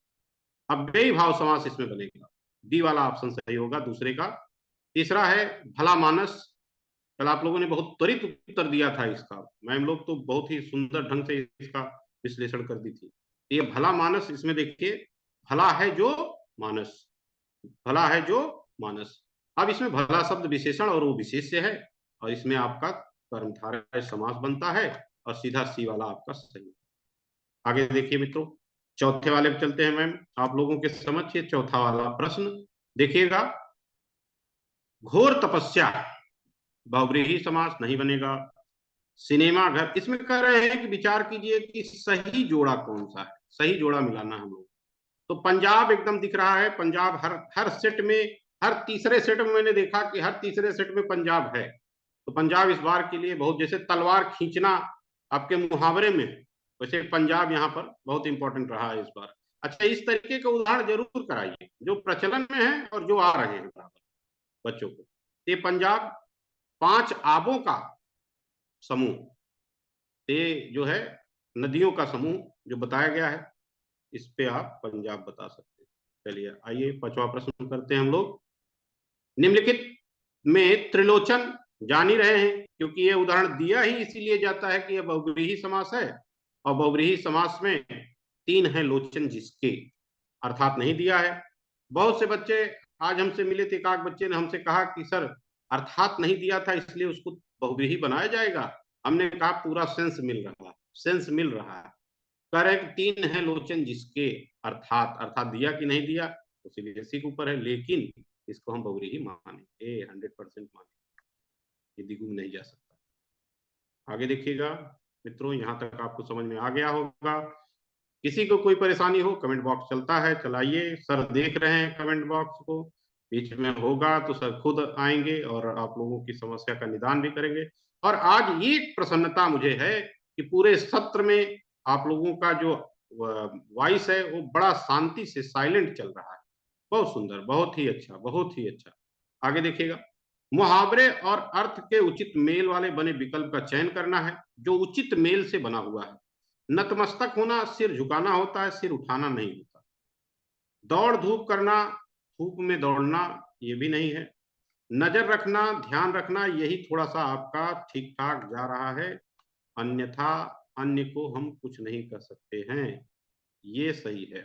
अब व्ययी भाव समास इसमें बनेगा, डी वाला ऑप्शन सही होगा दूसरे का। तीसरा है भला मानस। कल आप लोगों ने बहुत त्वरित उत्तर दिया था इसका, मैम लोग तो बहुत ही सुंदर ढंग से इसका विश्लेषण कर दी थी। ये भला मानस, इसमें देखिए, भला है जो मानस, भला है जो मानस। अब इसमें भला शब्द विशेषण और वो विशेष्य है, और इसमें आपका कर्मधारय समास बनता है, और सीधा सी वाला आपका सही। आगे देखिए मित्रों, चौथे वाले पे चलते हैं। मैम आप लोगों के समझ ये चौथा वाला प्रश्न देखिएगा। घोर तपस्या, बहुव्रीहि समास नहीं बनेगा। सिनेमा घर, इसमें कह रहे हैं कि विचार कीजिए कि सही जोड़ा कौन सा है, सही जोड़ा मिलाना हम लोग। तो पंजाब एकदम दिख रहा है, पंजाब हर सेट में, हर तीसरे सेट में मैंने देखा कि हर तीसरे सेट में पंजाब है। तो पंजाब इस बार के लिए बहुत, जैसे तलवार खींचना आपके मुहावरे में, वैसे पंजाब यहाँ पर बहुत इंपॉर्टेंट रहा है इस बार। अच्छा, इस तरीके के उदाहरण जरूर कराइए जो प्रचलन में है और जो आ रहे हैं बराबर बच्चों को। ये पंजाब 5 आबों का समूह, ये जो है नदियों का समूह जो बताया गया है, इस पे आप पंजाब बता सकते हैं। चलिए आइए 5वां प्रश्न करते हैं हम लोग। निम्नलिखित में त्रिलोचन जान ही रहे हैं, क्योंकि ये उदाहरण दिया ही इसीलिए जाता है कि यह बहुव्रीहि समास है, और बहुव्रीहि समास में 3 है लोचन जिसके, अर्थात नहीं दिया है। बहुत से बच्चे आज हमसे मिले थे, एक आध बच्चे ने हमसे कहा कि सर अर्थात नहीं दिया था इसलिए उसको बहुव्रीहि बनाया जाएगा। हमने कहा पूरा सेंस मिल रहा है, सेंस मिल रहा है। कह रहे कि 3 है लोचन जिसके, अर्थात, अर्थात दिया कि नहीं दिया उसी के ऊपर है, लेकिन इसको हम बहुव्रीहि मानेंगे, 100% मानेंगे, ये द्विगु नहीं जा सकता। आगे देखिएगा मित्रों, यहाँ तक आपको समझ में आ गया होगा। किसी को कोई परेशानी हो कमेंट बॉक्स चलता है, चलाइए, सर देख रहे हैं कमेंट बॉक्स को, बीच में होगा तो सर खुद आएंगे और आप लोगों की समस्या का निदान भी करेंगे। और आज ये प्रसन्नता मुझे है कि पूरे सत्र में आप लोगों का जो वॉइस है वो बड़ा शांति से साइलेंट चल रहा है, बहुत सुंदर, बहुत ही अच्छा, बहुत ही अच्छा। आगे देखिएगा, मुहावरे और अर्थ के उचित मेल वाले बने विकल्प का चयन करना है जो उचित मेल से बना हुआ है। नतमस्तक होना सिर झुकाना होता है, सिर उठाना नहीं होता। दौड़ धूप करना, धूप में दौड़ना, ये भी नहीं है। नजर रखना, ध्यान रखना, यही थोड़ा सा आपका ठीक ठाक जा रहा है, अन्यथा अन्य को हम कुछ नहीं कर सकते हैं, ये सही है।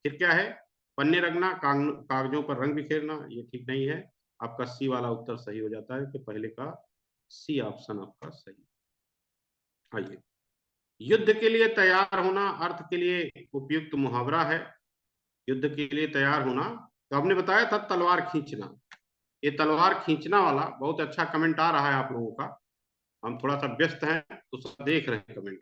फिर क्या है, पन्ने रखना, कागजों पर रंग बिखेरना, ये ठीक नहीं है। आपका सी वाला उत्तर सही हो जाता है कि पहले का सी ऑप्शन आपका सही। आइए, युद्ध के लिए तैयार होना अर्थ के लिए उपयुक्त मुहावरा है। युद्ध के लिए तैयार होना, तो आपने बताया था तलवार खींचना, ये तलवार खींचना वाला बहुत अच्छा कमेंट आ रहा है आप लोगों का। हम थोड़ा सा व्यस्त हैं तो सब देख रहे हैं कमेंट।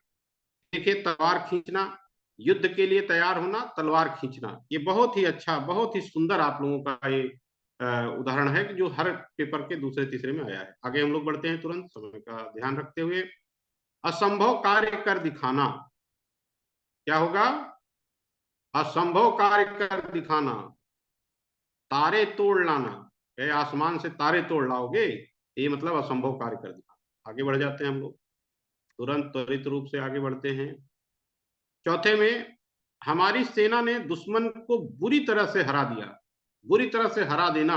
देखिए, तलवार खींचना, युद्ध के लिए तैयार होना, तलवार खींचना, ये बहुत ही अच्छा, बहुत ही सुंदर आप लोगों का ये उदाहरण है कि जो हर पेपर के दूसरे तीसरे में आया है। आगे हम लोग बढ़ते हैं तुरंत, समय का ध्यान रखते हुए। असंभव कार्य कर दिखाना, क्या होगा, असंभव कार्य कर दिखाना, तारे तोड़ लाना, ये आसमान से तारे तोड़ लाओगे, ये मतलब असंभव कार्य कर दिखाना। आगे बढ़ जाते हैं हम लोग, तुरंत त्वरित रूप से आगे बढ़ते हैं। चौथे में, हमारी सेना ने दुश्मन को बुरी तरह से हरा दिया। बुरी तरह से हरा देना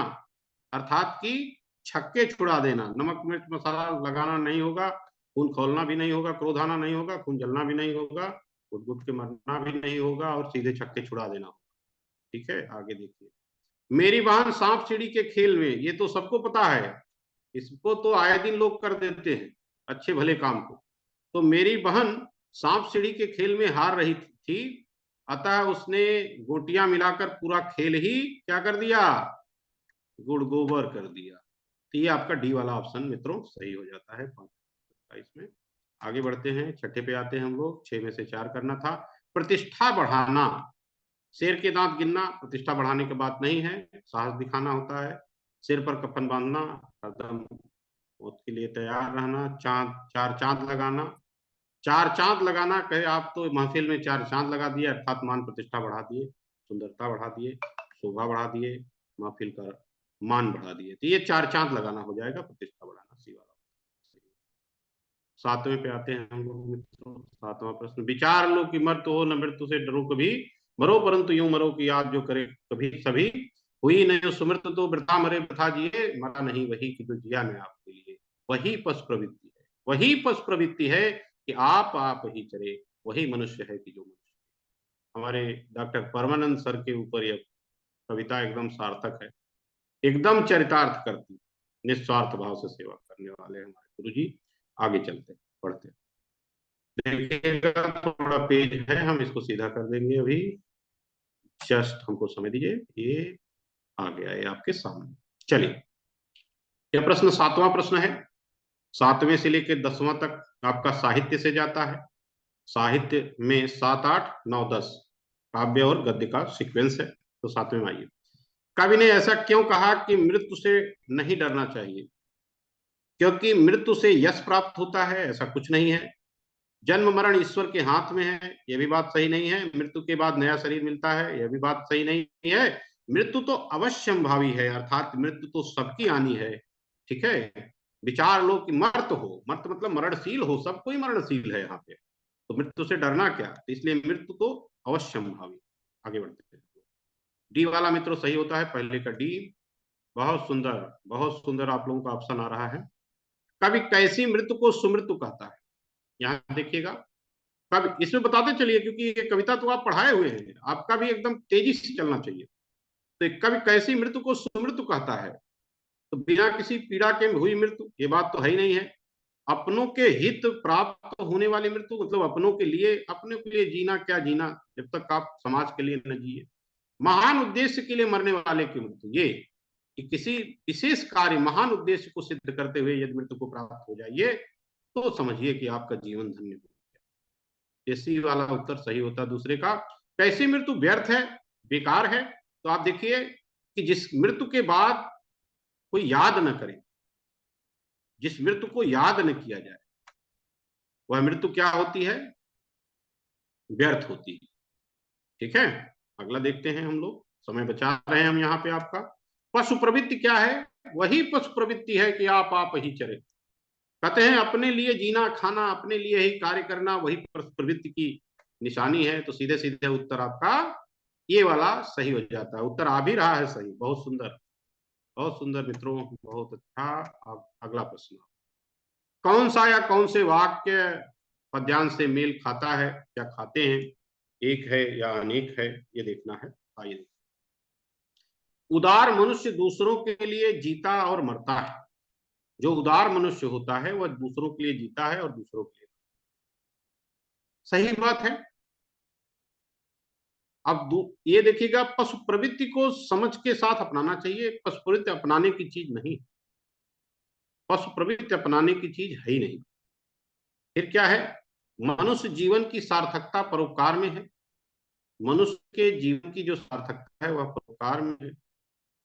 अर्थात कि छक्के छुड़ा देना, नमक मिर्च मसाला लगाना नहीं होगा, खून खौलना भी नहीं होगा, क्रोध आना नहीं होगा, खून जलना भी नहीं होगा, घुट के मरना भी नहीं होगा, और सीधे छक्के छुड़ा देना होगा। ठीक है, आगे देखिए, मेरी बहन सांप सीढ़ी के खेल में, ये तो सबको पता है, इसको तो आए दिन लोग कर देते हैं अच्छे भले काम को। तो मेरी बहन सांप सीढ़ी के खेल में हार रही थी, अतः उसने गोटियां मिलाकर पूरा खेल ही क्या कर दिया, गुड़ गोबर कर दिया। तो ये आपका डी वाला ऑप्शन मित्रों सही हो जाता है 5 में। आगे बढ़ते हैं, छठे पे आते हैं हम लोग, 6 में से 4 करना था। प्रतिष्ठा बढ़ाना, शेर के दांत गिनना प्रतिष्ठा बढ़ाने की बात नहीं है, साहस दिखाना होता है। सिर पर कफन बांधना, हरदम मौत के लिए तैयार रहना। चार चांद लगाना, 4 चांद लगाना, कहे आप तो महफिल में 4 चांद लगा दिए, अर्थात मान प्रतिष्ठा बढ़ा दिए, सुंदरता बढ़ा दिए, शोभा बढ़ा दिए, महफिल का मान बढ़ा दिए। तो ये 4 चांद लगाना हो जाएगा, प्रतिष्ठा बढ़ाना सी वाला। 7वें पे आते हैं हम लोग मित्रों, 7वां प्रश्न, विचार लो कि मृत्यु हो न मृत्यु से डरो कभी, मरो परंतु यूं मरो कि याद जो करे कभी सभी, हुई नहीं सुमृत तो वृथा मरे वृथा जिए, मरा नहीं वही कि जो जिया मैं आपके लिए। वही पशु प्रवृत्ति है, वही पशु प्रवृत्ति है कि आप ही चरे, वही मनुष्य है कि जो मनुष्य। हमारे डॉक्टर परमानंद सर के ऊपर यह कविता एकदम सार्थक है, एकदम चरितार्थ करती, निस्वार्थ भाव से सेवा करने वाले हमारे गुरु जी। आगे चलते पढ़ते, देखिएगा थोड़ा पेज है, हम इसको सीधा कर देंगे अभी, जस्ट हमको समय दीजिए, ये आ गया है आपके सामने। चलिए, यह प्रश्न 7वां प्रश्न है, 7वें से लेकर 10वां तक आपका साहित्य से जाता है। साहित्य में 7, 8, 9, 10 काव्य और गद्य का सीक्वेंस है। तो 7वें में आइए, कवि ने ऐसा क्यों कहा कि मृत्यु से नहीं डरना चाहिए? क्योंकि मृत्यु से यश प्राप्त होता है, ऐसा कुछ नहीं है। जन्म मरण ईश्वर के हाथ में है, यह भी बात सही नहीं है। मृत्यु के बाद नया शरीर मिलता है, यह भी बात सही नहीं है। मृत्यु तो अवश्यंभावी है, अर्थात मृत्यु तो सबकी आनी है। ठीक है, विचार लो कि मर्त हो, मर्त मतलब मरणशील हो, सब कोई मरणशील है यहाँ पे, तो मृत्यु से डरना क्या, तो इसलिए मृत्यु तो अवश्यंभावी। आगे बढ़ते हैं, डी वाला मित्रों सही होता है, पहले का डी। बहुत सुंदर, बहुत सुंदर आप लोगों का ऑप्शन आ रहा है। कभी कैसी मृत्यु को सुमृत्यु कहता है। यहाँ देखिएगा, कभी इसमें बताते चलिए, क्योंकि ये कविता तो आप पढ़ाए हुए हैं, आपका भी एकदम तेजी से चलना चाहिए। तो कभी कैसी मृत्यु को सुमृत्यु कहता है, तो बिना किसी पीड़ा के हुई मृत्यु, ये बात तो है ही नहीं है। अपनों के हित प्राप्त होने वाली मृत्यु, मतलब अपनों के लिए, अपने के लिए जीना, क्या जीना जब तक आप समाज के लिए न जिए। महान उद्देश्य के लिए मरने वाले की मृत्यु, ये कि किसी विशेष कार्य, महान उद्देश्य को सिद्ध करते हुए यदि मृत्यु को प्राप्त हो जाइए तो समझिए कि आपका जीवन धन्य हो गया। इसी वाला उत्तर सही होता है दूसरे का। कैसी मृत्यु व्यर्थ है, बेकार है, तो आप देखिए कि जिस मृत्यु के बाद कोई याद न करे, जिस मृत्यु को याद न किया जाए, वह मृत्यु क्या होती है, व्यर्थ होती है। ठीक है, अगला देखते हैं हम लोग, समय बचा रहे हैं हम यहाँ पे। आपका पशु प्रवृत्ति क्या है, वही पशु प्रवृत्ति है कि आप ही चरे। कहते हैं अपने लिए जीना, खाना, अपने लिए ही कार्य करना, वही पशु प्रवृत्ति की निशानी है। तो सीधे सीधे उत्तर आपका ये वाला सही हो जाता है। उत्तर आ भी रहा है सही, बहुत सुंदर, बहुत सुंदर मित्रों, बहुत अच्छा। अब अगला प्रश्न, कौन सा या कौन से वाक्य पद्यांश से मेल खाता है या खाते हैं, एक है या अनेक है, ये देखना है। आइए, उदार मनुष्य दूसरों के लिए जीता और मरता है। जो उदार मनुष्य होता है वह दूसरों के लिए जीता है और दूसरों के लिए, सही बात है। अब ये देखिएगा, पशु प्रवृत्ति को समझ के साथ अपनाना चाहिए। पशु प्रवृत्ति अपनाने की चीज नहीं, पशु प्रवृत्ति अपनाने की चीज है ही नहीं। फिर क्या है, मनुष्य जीवन की सार्थकता परोपकार में है। मनुष्य के जीवन की जो सार्थकता है वह परोपकार में है।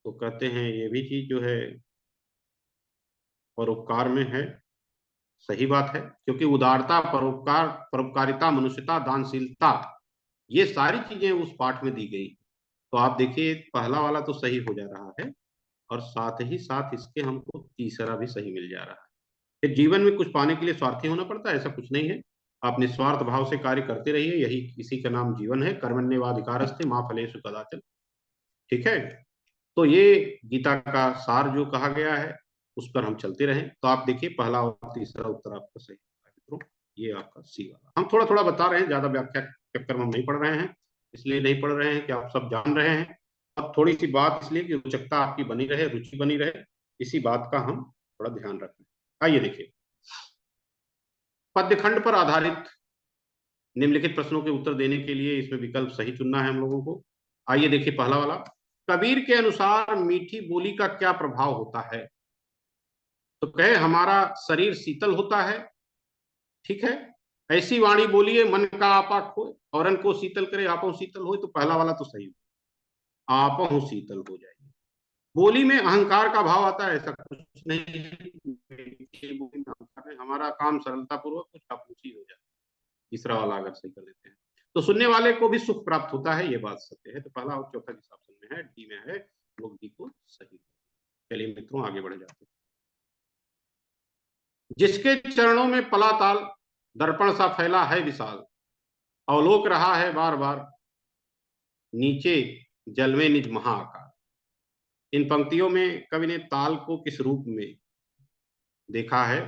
तो कहते हैं ये भी चीज जो है परोपकार में है, सही बात है। क्योंकि उदारता, परोपकार, परोपकारिता, मनुष्यता, दानशीलता, ये सारी चीजें उस पाठ में दी गई। तो आप देखिए पहला वाला तो सही हो जा रहा है और साथ ही साथ इसके हमको तीसरा भी सही मिल जा रहा है। कि जीवन में कुछ पाने के लिए स्वार्थी होना पड़ता है, ऐसा कुछ नहीं है। आप निस्वार्थ भाव से कार्य करते रहिए, यही इसी का नाम जीवन है। कर्मण्येवाधिकारस्ते मा फलेषु कदाचन। ठीक है, तो ये गीता का सार जो कहा गया है उस पर हम चलते रहें। तो आप देखिए पहला और तीसरा उत्तर आपका सही है मित्रों, ये आपका सी वाला। हम थोड़ा थोड़ा बता रहे हैं, ज्यादा व्याख्या चक्कर में हम नहीं पढ़ रहे हैं, इसलिए नहीं पढ़ रहे हैं कि आप सब जान रहे हैं। अब थोड़ी सी बात इसलिए कि रोचकता आपकी बनी रहे, रुचि बनी रहे, इसी बात का हम थोड़ा ध्यान रखें। आइए देखिए, पद्यखंड पर आधारित निम्नलिखित प्रश्नों के उत्तर देने के लिए इसमें विकल्प सही चुनना है हम लोगों को। आइए देखिए पहला वाला, कबीर के अनुसार मीठी बोली का क्या प्रभाव होता है। तो कहे हमारा शरीर शीतल होता है। ठीक है, ऐसी वाणी बोलिए मन का आपा खोए, औरन को शीतल करे आपो शीतल हो। तो पहला वाला तो सही, आपो शीतल हो जाएगी। बोली में अहंकार का भाव आता है, ऐसा कुछ नहीं है। हमारा काम सरलता पूर्वक कुछ कापूची हो जाए, तीसरा वाला अगर सही कर देते हैं तो सुनने वाले को भी सुख प्राप्त होता है, ये बात सत्य है। तो पहला और चौथा जिस ऑप्शन में है, डी में है, लोग डी को सही। चलिए मित्रों आगे बढ़ जाते हैं। जिसके चरणों में पला ताल, दर्पण सा फैला है विशाल, अवलोक रहा है बार बार, नीचे जल में निज महाआकार। इन पंक्तियों में कवि ने ताल को किस रूप में देखा है,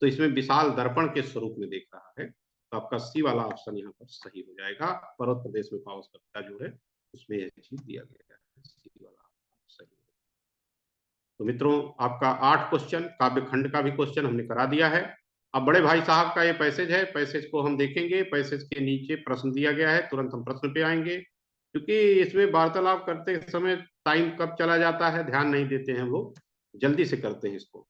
तो इसमें विशाल दर्पण के स्वरूप में देख रहा है। तो आपका सी वाला ऑप्शन यहाँ पर सही हो जाएगा। पर्वत प्रदेश में पावस कविता जो है उसमें यह चीज दिया गया है, सी वाला सही। तो मित्रों आपका 8 क्वेश्चन, काव्य खंड का भी क्वेश्चन हमने करा दिया है। अब बड़े भाई साहब का ये पैसेज है, पैसेज को हम देखेंगे। पैसेज के नीचे प्रश्न दिया गया है, तुरंत हम प्रश्न पे आएंगे, क्योंकि इसमें वार्तालाप करते समय टाइम कब चला जाता है ध्यान नहीं देते हैं हम लोग, जल्दी से करते हैं इसको।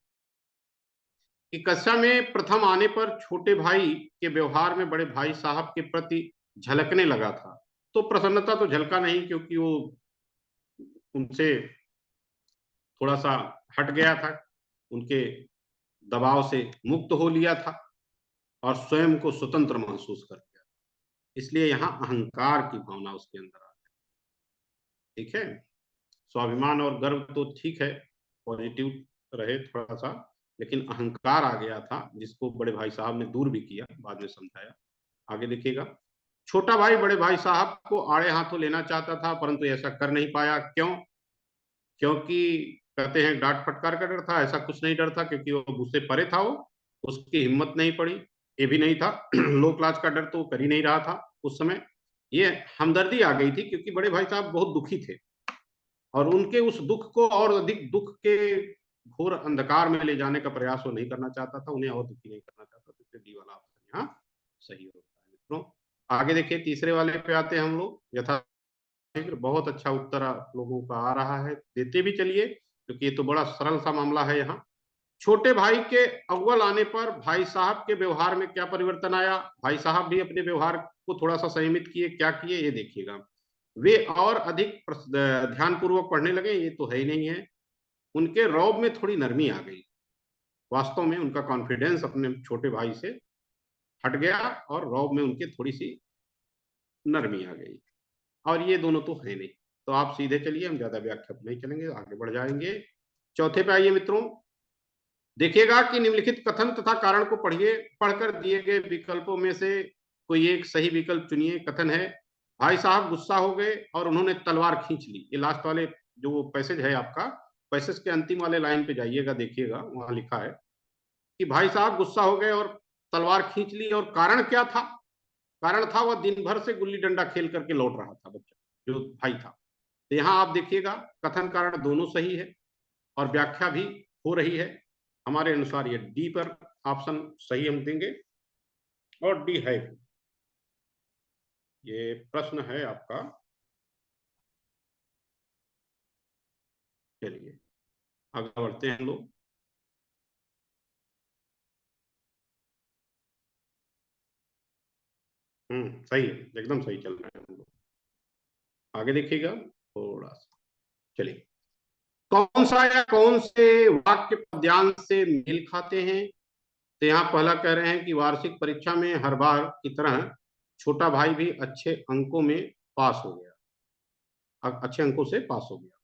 कि कक्षा में प्रथम आने पर छोटे भाई के व्यवहार में बड़े भाई साहब के प्रति झलकने लगा था। तो प्रसन्नता तो झलका नहीं, क्योंकि वो उनसे थोड़ा सा हट गया था, उनके दबाव से मुक्त हो लिया था और स्वयं को स्वतंत्र महसूस कर लिया। इसलिए यहाँ अहंकार की भावना उसके अंदर आ गई। ठीक है, स्वाभिमान और गर्व तो ठीक है, पॉजिटिव रहे थोड़ा सा, लेकिन अहंकार आ गया था जिसको बड़े भाई साहब ने दूर भी किया, बाद में समझाया। आगे देखिएगा, छोटा भाई बड़े भाई साहब को आड़े हाथों लेना चाहता था परंतु ऐसा कर नहीं पाया। क्यों? क्योंकि कहते हैं डांट फटकार का डर था, ऐसा कुछ नहीं डर था, क्योंकि वो उससे परे था, वो उसकी हिम्मत नहीं पड़ी, ये भी नहीं था। लो क्लास का डर तो वो कर ही नहीं रहा था उस समय। ये हमदर्दी आ गई थी, क्योंकि बड़े भाई साहब बहुत दुखी थे और उनके उस दुख को और अधिक दुख के घोर अंधकार में ले जाने का प्रयास वो नहीं करना चाहता था, उन्हें और दुखी नहीं करना चाहता था। इसलिए डी वाला ऑप्शन यहाँ सही होता है मित्रों। आगे देखिए, तीसरे वाले पे आते हैं हम लोग। यथा बहुत अच्छा उत्तर आप लोगों का आ रहा है, देते भी चलिए, क्योंकि ये तो बड़ा सरल सा मामला है। यहाँ छोटे भाई के अव्वल आने पर भाई साहब के व्यवहार में क्या परिवर्तन आया? भाई साहब भी अपने व्यवहार को थोड़ा सा संयमित किए, क्या किए ये देखिएगा। वे और अधिक ध्यान पूर्वक पढ़ने लगे, ये तो है ही नहीं है। उनके रौब में थोड़ी नरमी आ गई, वास्तव में उनका कॉन्फिडेंस अपने छोटे भाई से हट गया और रौब में उनके थोड़ी सी नरमी आ गई, और ये दोनों तो है नहीं। तो आप सीधे चलिए, हम ज्यादा व्याख्या नहीं चलेंगे, आगे बढ़ जाएंगे। चौथे पे आइए मित्रों, देखिएगा कि निम्नलिखित कथन तथा कारण को पढ़िए, पढ़कर दिए गए विकल्पों में से कोई एक सही विकल्प चुनिए। कथन है, भाई साहब गुस्सा हो गए और उन्होंने तलवार खींच ली। ये लास्ट वाले जो पैसेज है आपका, पैसेज के अंतिम वाले लाइन पे जाइएगा, देखिएगा वहां लिखा है कि भाई साहब गुस्सा हो गए और तलवार खींच ली। और कारण क्या था? कारण था वह दिन भर से गुल्ली डंडा खेल करके लौट रहा था बच्चा, जो भाई था। तो यहाँ आप देखिएगा, कथन कारण दोनों सही है और व्याख्या भी हो रही है। हमारे अनुसार ये डी पर ऑप्शन सही हम देंगे, और डी है। ये प्रश्न है आपका। चलिए आगे बढ़ते हैं हम लोग। सही है, एकदम सही चल रहे हैं हम लोग। आगे देखिएगा थोड़ा सा। चलिए, कौन सा या कौन से वाक्य पद्यांश से मेल खाते हैं? तो यहाँ पहला कह रहे हैं कि वार्षिक परीक्षा में हर बार की तरह छोटा भाई भी अच्छे अंकों में पास हो गया, अच्छे अंकों से पास हो गया।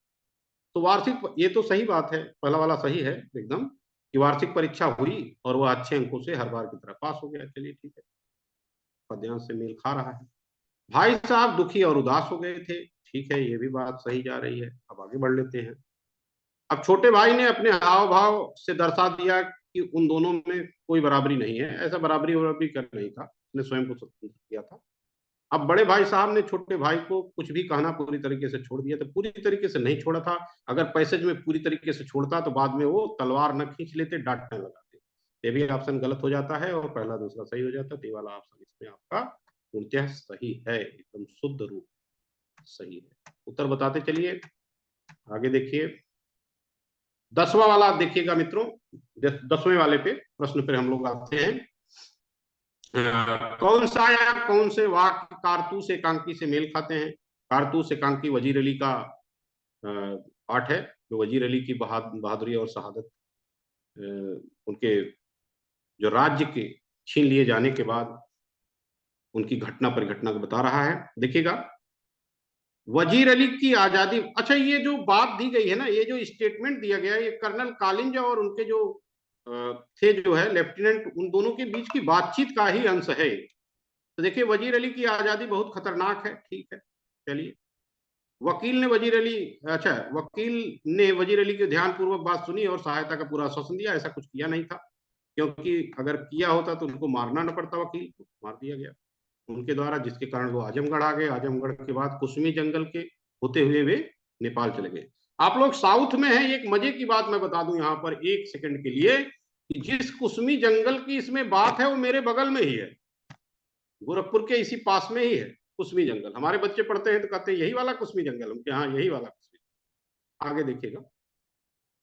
तो वार्षिक, ये तो सही बात है, पहला वाला सही है एकदम, कि वार्षिक परीक्षा हुई और वह अच्छे अंकों से हर बार की तरह पास हो गया। चलिए ठीक है, पद्यांश से मेल खा रहा है। भाई साहब दुखी और उदास हो गए थे, ठीक है, ये भी बात सही जा रही है। अब आगे बढ़ लेते हैं। अब छोटे भाई ने अपने हाव भाव से दर्शा दिया कि उन दोनों में कोई बराबरी नहीं है। ऐसा बराबरी कर नहीं था, उसने स्वयं को स्वतंत्र किया था। अब बड़े भाई साहब ने छोटे भाई को कुछ भी कहना पूरी तरीके से छोड़ दिया। तो पूरी तरीके से नहीं छोड़ा था, अगर पैसेज में पूरी तरीके से छोड़ता तो बाद में वो तलवार न खींच लेते, डांटने लगाते। ये भी ऑप्शन गलत हो जाता है और पहला दूसरा सही हो जाता है। ये वाला ऑप्शन इसमें आपका पूर्णतः सही है, एकदम शुद्ध रूप सही है। उत्तर बताते चलिए, आगे देखिए। 10वां वाला देखिएगा मित्रों, 10वें वाले पे प्रश्न पे हम लोग आते हैं। कौन सा या कौन से वाक्य कारतूस एकांकी से मेल खाते हैं? कारतूस एकांकी वजीर अली का पाठ है, जो वजीर अली की बहादुरी और शहादत, उनके जो राज्य के छीन लिए जाने के बाद उनकी घटना परिघटना को बता रहा है। देखिएगा, वजीर अली की आजादी। अच्छा, ये जो बात दी गई है ना, ये जो स्टेटमेंट दिया गया है, ये कर्नल कॉलिंज और उनके जो थे जो है लेफ्टिनेंट, उन दोनों के बीच की बातचीत का ही अंश है। तो देखिए, वजीर अली की आजादी बहुत खतरनाक है, ठीक है। चलिए, वकील ने वजीर अली की ध्यानपूर्वक बात सुनी और सहायता का पूरा आश्वासन दिया। ऐसा कुछ किया नहीं था, क्योंकि अगर किया होता तो उनको मारना न पड़ता, वकील को मार दिया गया उनके द्वारा, जिसके कारण वो आजमगढ़ आ गए। आजमगढ़ के बाद कुसमी जंगल के होते हुए वे नेपाल चले गए। आप लोग साउथ में हैं, एक मजे की बात मैं बता दूं यहाँ पर 1 सेकंड के लिए, कि जिस कुसमी जंगल की इसमें बात है वो मेरे बगल में ही है, गोरखपुर के इसी पास में ही है कुसमी जंगल। हमारे बच्चे पढ़ते हैं तो कहते हैं यही वाला कुसमी जंगल, हम हाँ यही वाला कुसमी। आगे देखिएगा,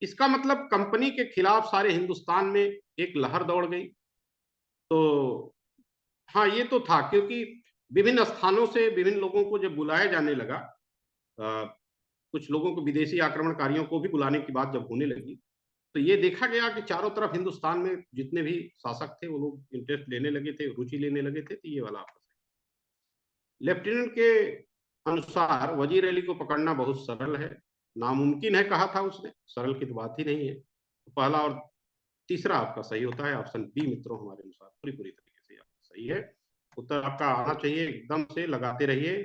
इसका मतलब कंपनी के खिलाफ सारे हिंदुस्तान में एक लहर दौड़ गई। तो हाँ, ये तो था, क्योंकि विभिन्न स्थानों से विभिन्न लोगों को जब बुलाया जाने लगा, कुछ लोगों को, विदेशी आक्रमणकारियों को भी बुलाने की बात जब होने लगी, तो ये देखा गया कि चारों तरफ हिंदुस्तान में जितने भी शासक थे वो लोग इंटरेस्ट लेने लगे थे, रुचि लेने लगे थे। तो ये वाला आपस लेफ्टिनेंट के अनुसार वजीर अली को पकड़ना बहुत सरल है, नामुमकिन है कहा था उसने, सरल की तो बात ही नहीं है। तो पहला और तीसरा आपका सही होता है, ऑप्शन बी मित्रों हमारे अनुसार पूरी तरीके से आपका सही है। उत्तर आपका आना चाहिए, एकदम से लगाते रहिए।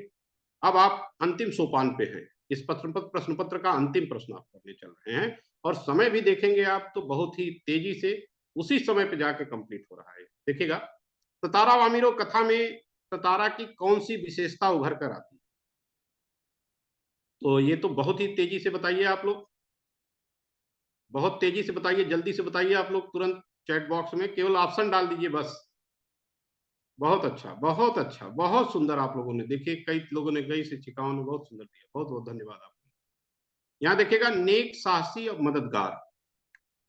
अब आप अंतिम सोपान पे हैं, इस प्रश्न पत्र का अंतिम प्रश्न आप करने चल रहे हैं, और समय भी देखेंगे आप तो बहुत ही तेजी से उसी समय पे जाके कंप्लीट हो रहा है। देखिएगा, सतारा वामिरो कथा में सतारा की कौन सी विशेषता उभर कर आती है, तो ये तो बहुत ही तेजी से बताइए आप लोग, बहुत तेजी से बताइए, जल्दी से बताइए आप लोग, तुरंत चैट बॉक्स में केवल ऑप्शन डाल दीजिए बस। बहुत अच्छा, बहुत अच्छा, बहुत सुंदर आप लोगों ने, देखिए कई लोगों ने, कई शिक्षिकाओं ने बहुत सुंदर दिया, बहुत बहुत धन्यवाद आपको। यहाँ देखिएगा, नेक, साहसी और मददगार,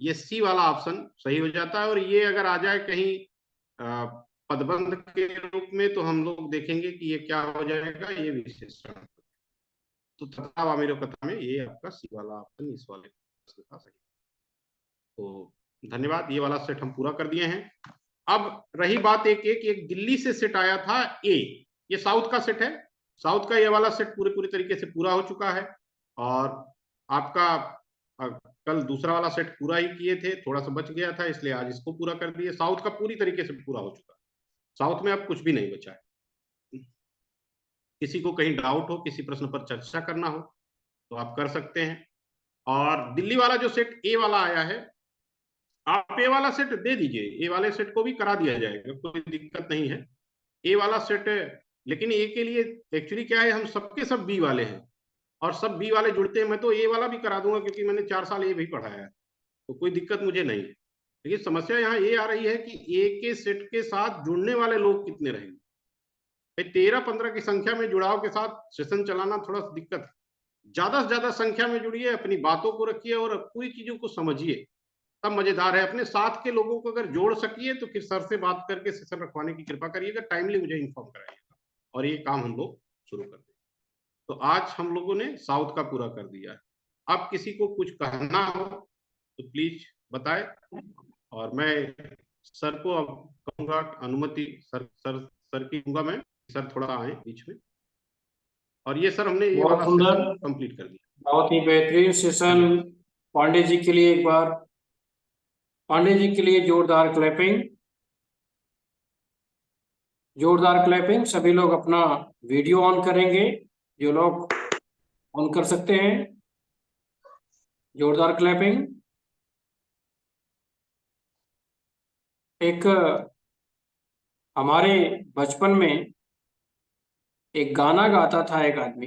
ये सी वाला ऑप्शन सही हो जाता है, और ये अगर आ जाए कहीं पदबंध के रूप में तो हम लोग देखेंगे कि ये क्या हो जाएगा, ये विशेषण। तो तथा वामिरो कथा में ये आपका सी वाला ऑप्शन इस वाले प्रश्न का सही। तो धन्यवाद, ये वाला सेट हम पूरा कर दिए हैं। अब रही बात एक दिल्ली से सेट आया था ए, ये साउथ का सेट है, साउथ का ये वाला सेट पूरे तरीके से पूरा हो चुका है, और आपका कल दूसरा वाला सेट पूरा ही किए थे, थोड़ा सा बच गया था इसलिए आज इसको पूरा कर दिए। साउथ का पूरी तरीके से पूरा हो चुका है, साउथ में अब कुछ भी नहीं बचा है। किसी को कहीं डाउट हो, किसी प्रश्न पर चर्चा करना हो तो आप कर सकते हैं। और दिल्ली वाला जो सेट ए वाला आया है, आप ए वाला सेट दे दीजिए, ए वाले सेट को भी करा दिया जाएगा, कोई दिक्कत नहीं है। ए वाला सेट, लेकिन ए के लिए एक्चुअली क्या है, हम सबके सब बी वाले हैं और सब बी वाले जुड़ते हैं, मैं तो ए वाला भी करा दूंगा क्योंकि मैंने 4 साल ए भी पढ़ाया है, तो कोई दिक्कत मुझे नहीं है। लेकिन समस्या यहाँ ये आ रही है कि ए के सेट के साथ जुड़ने वाले लोग कितने रहेंगे। 13-15 की संख्या में जुड़ाव के साथ सेशन चलाना थोड़ा सा दिक्कत है। ज्यादा से ज्यादा संख्या में जुड़िए, अपनी बातों को रखिए और पूरी चीजों को समझिए, तब मजेदार है। अपने साथ के लोगों को अगर जोड़ सकिए तो फिर सर से बात करके सेशन रखवाने की कृपा करिएगा, टाइमली मुझे इन्फॉर्म कराइएगा और ये काम हम लोग शुरू कर दें। तो आज हम लोगों ने साउथ का पूरा कर दिया है। अब किसी को कुछ कहना हो तो प्लीज बताए, और मैं सर को अब कहूंगा, अनुमति सर की दूंगा मैं, सर थोड़ा आए बीच में। और ये सर हमने ये वाला सेशन कंप्लीट कर दिया, बहुत ही बेहतरीन सेशन। पांडे जी के लिए एक बार, पांडे जी के लिए जोरदार क्लैपिंग, जोरदार क्लैपिंग। सभी लोग अपना वीडियो ऑन करेंगे, जो लोग ऑन कर सकते हैं, जोरदार क्लैपिंग। एक हमारे बचपन में एक गाना गाता था एक आदमी,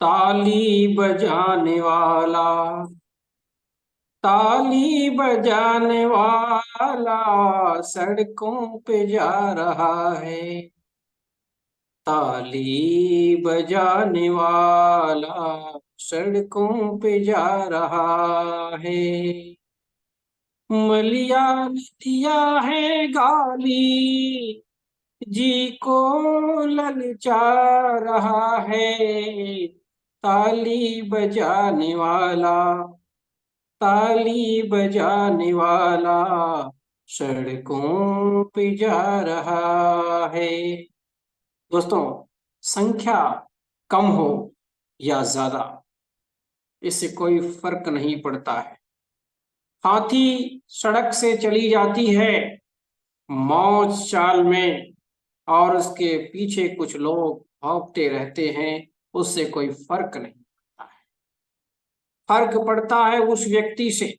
ताली बजाने वाला, ताली बजाने वाला सड़कों पे जा रहा है, ताली बजाने वाला सड़कों पे जा रहा है, मलिया ने दिया है गाली, जी को ललचा रहा है, ताली बजाने वाला, ताली बजाने वाला सड़कों पे जा रहा है। दोस्तों, संख्या कम हो या ज्यादा, इससे कोई फर्क नहीं पड़ता है। हाथी सड़क से चली जाती है मौज चाल में और उसके पीछे कुछ लोग भौंकते रहते हैं, उससे कोई फर्क नहीं पड़ता है। फर्क पड़ता है उस व्यक्ति से,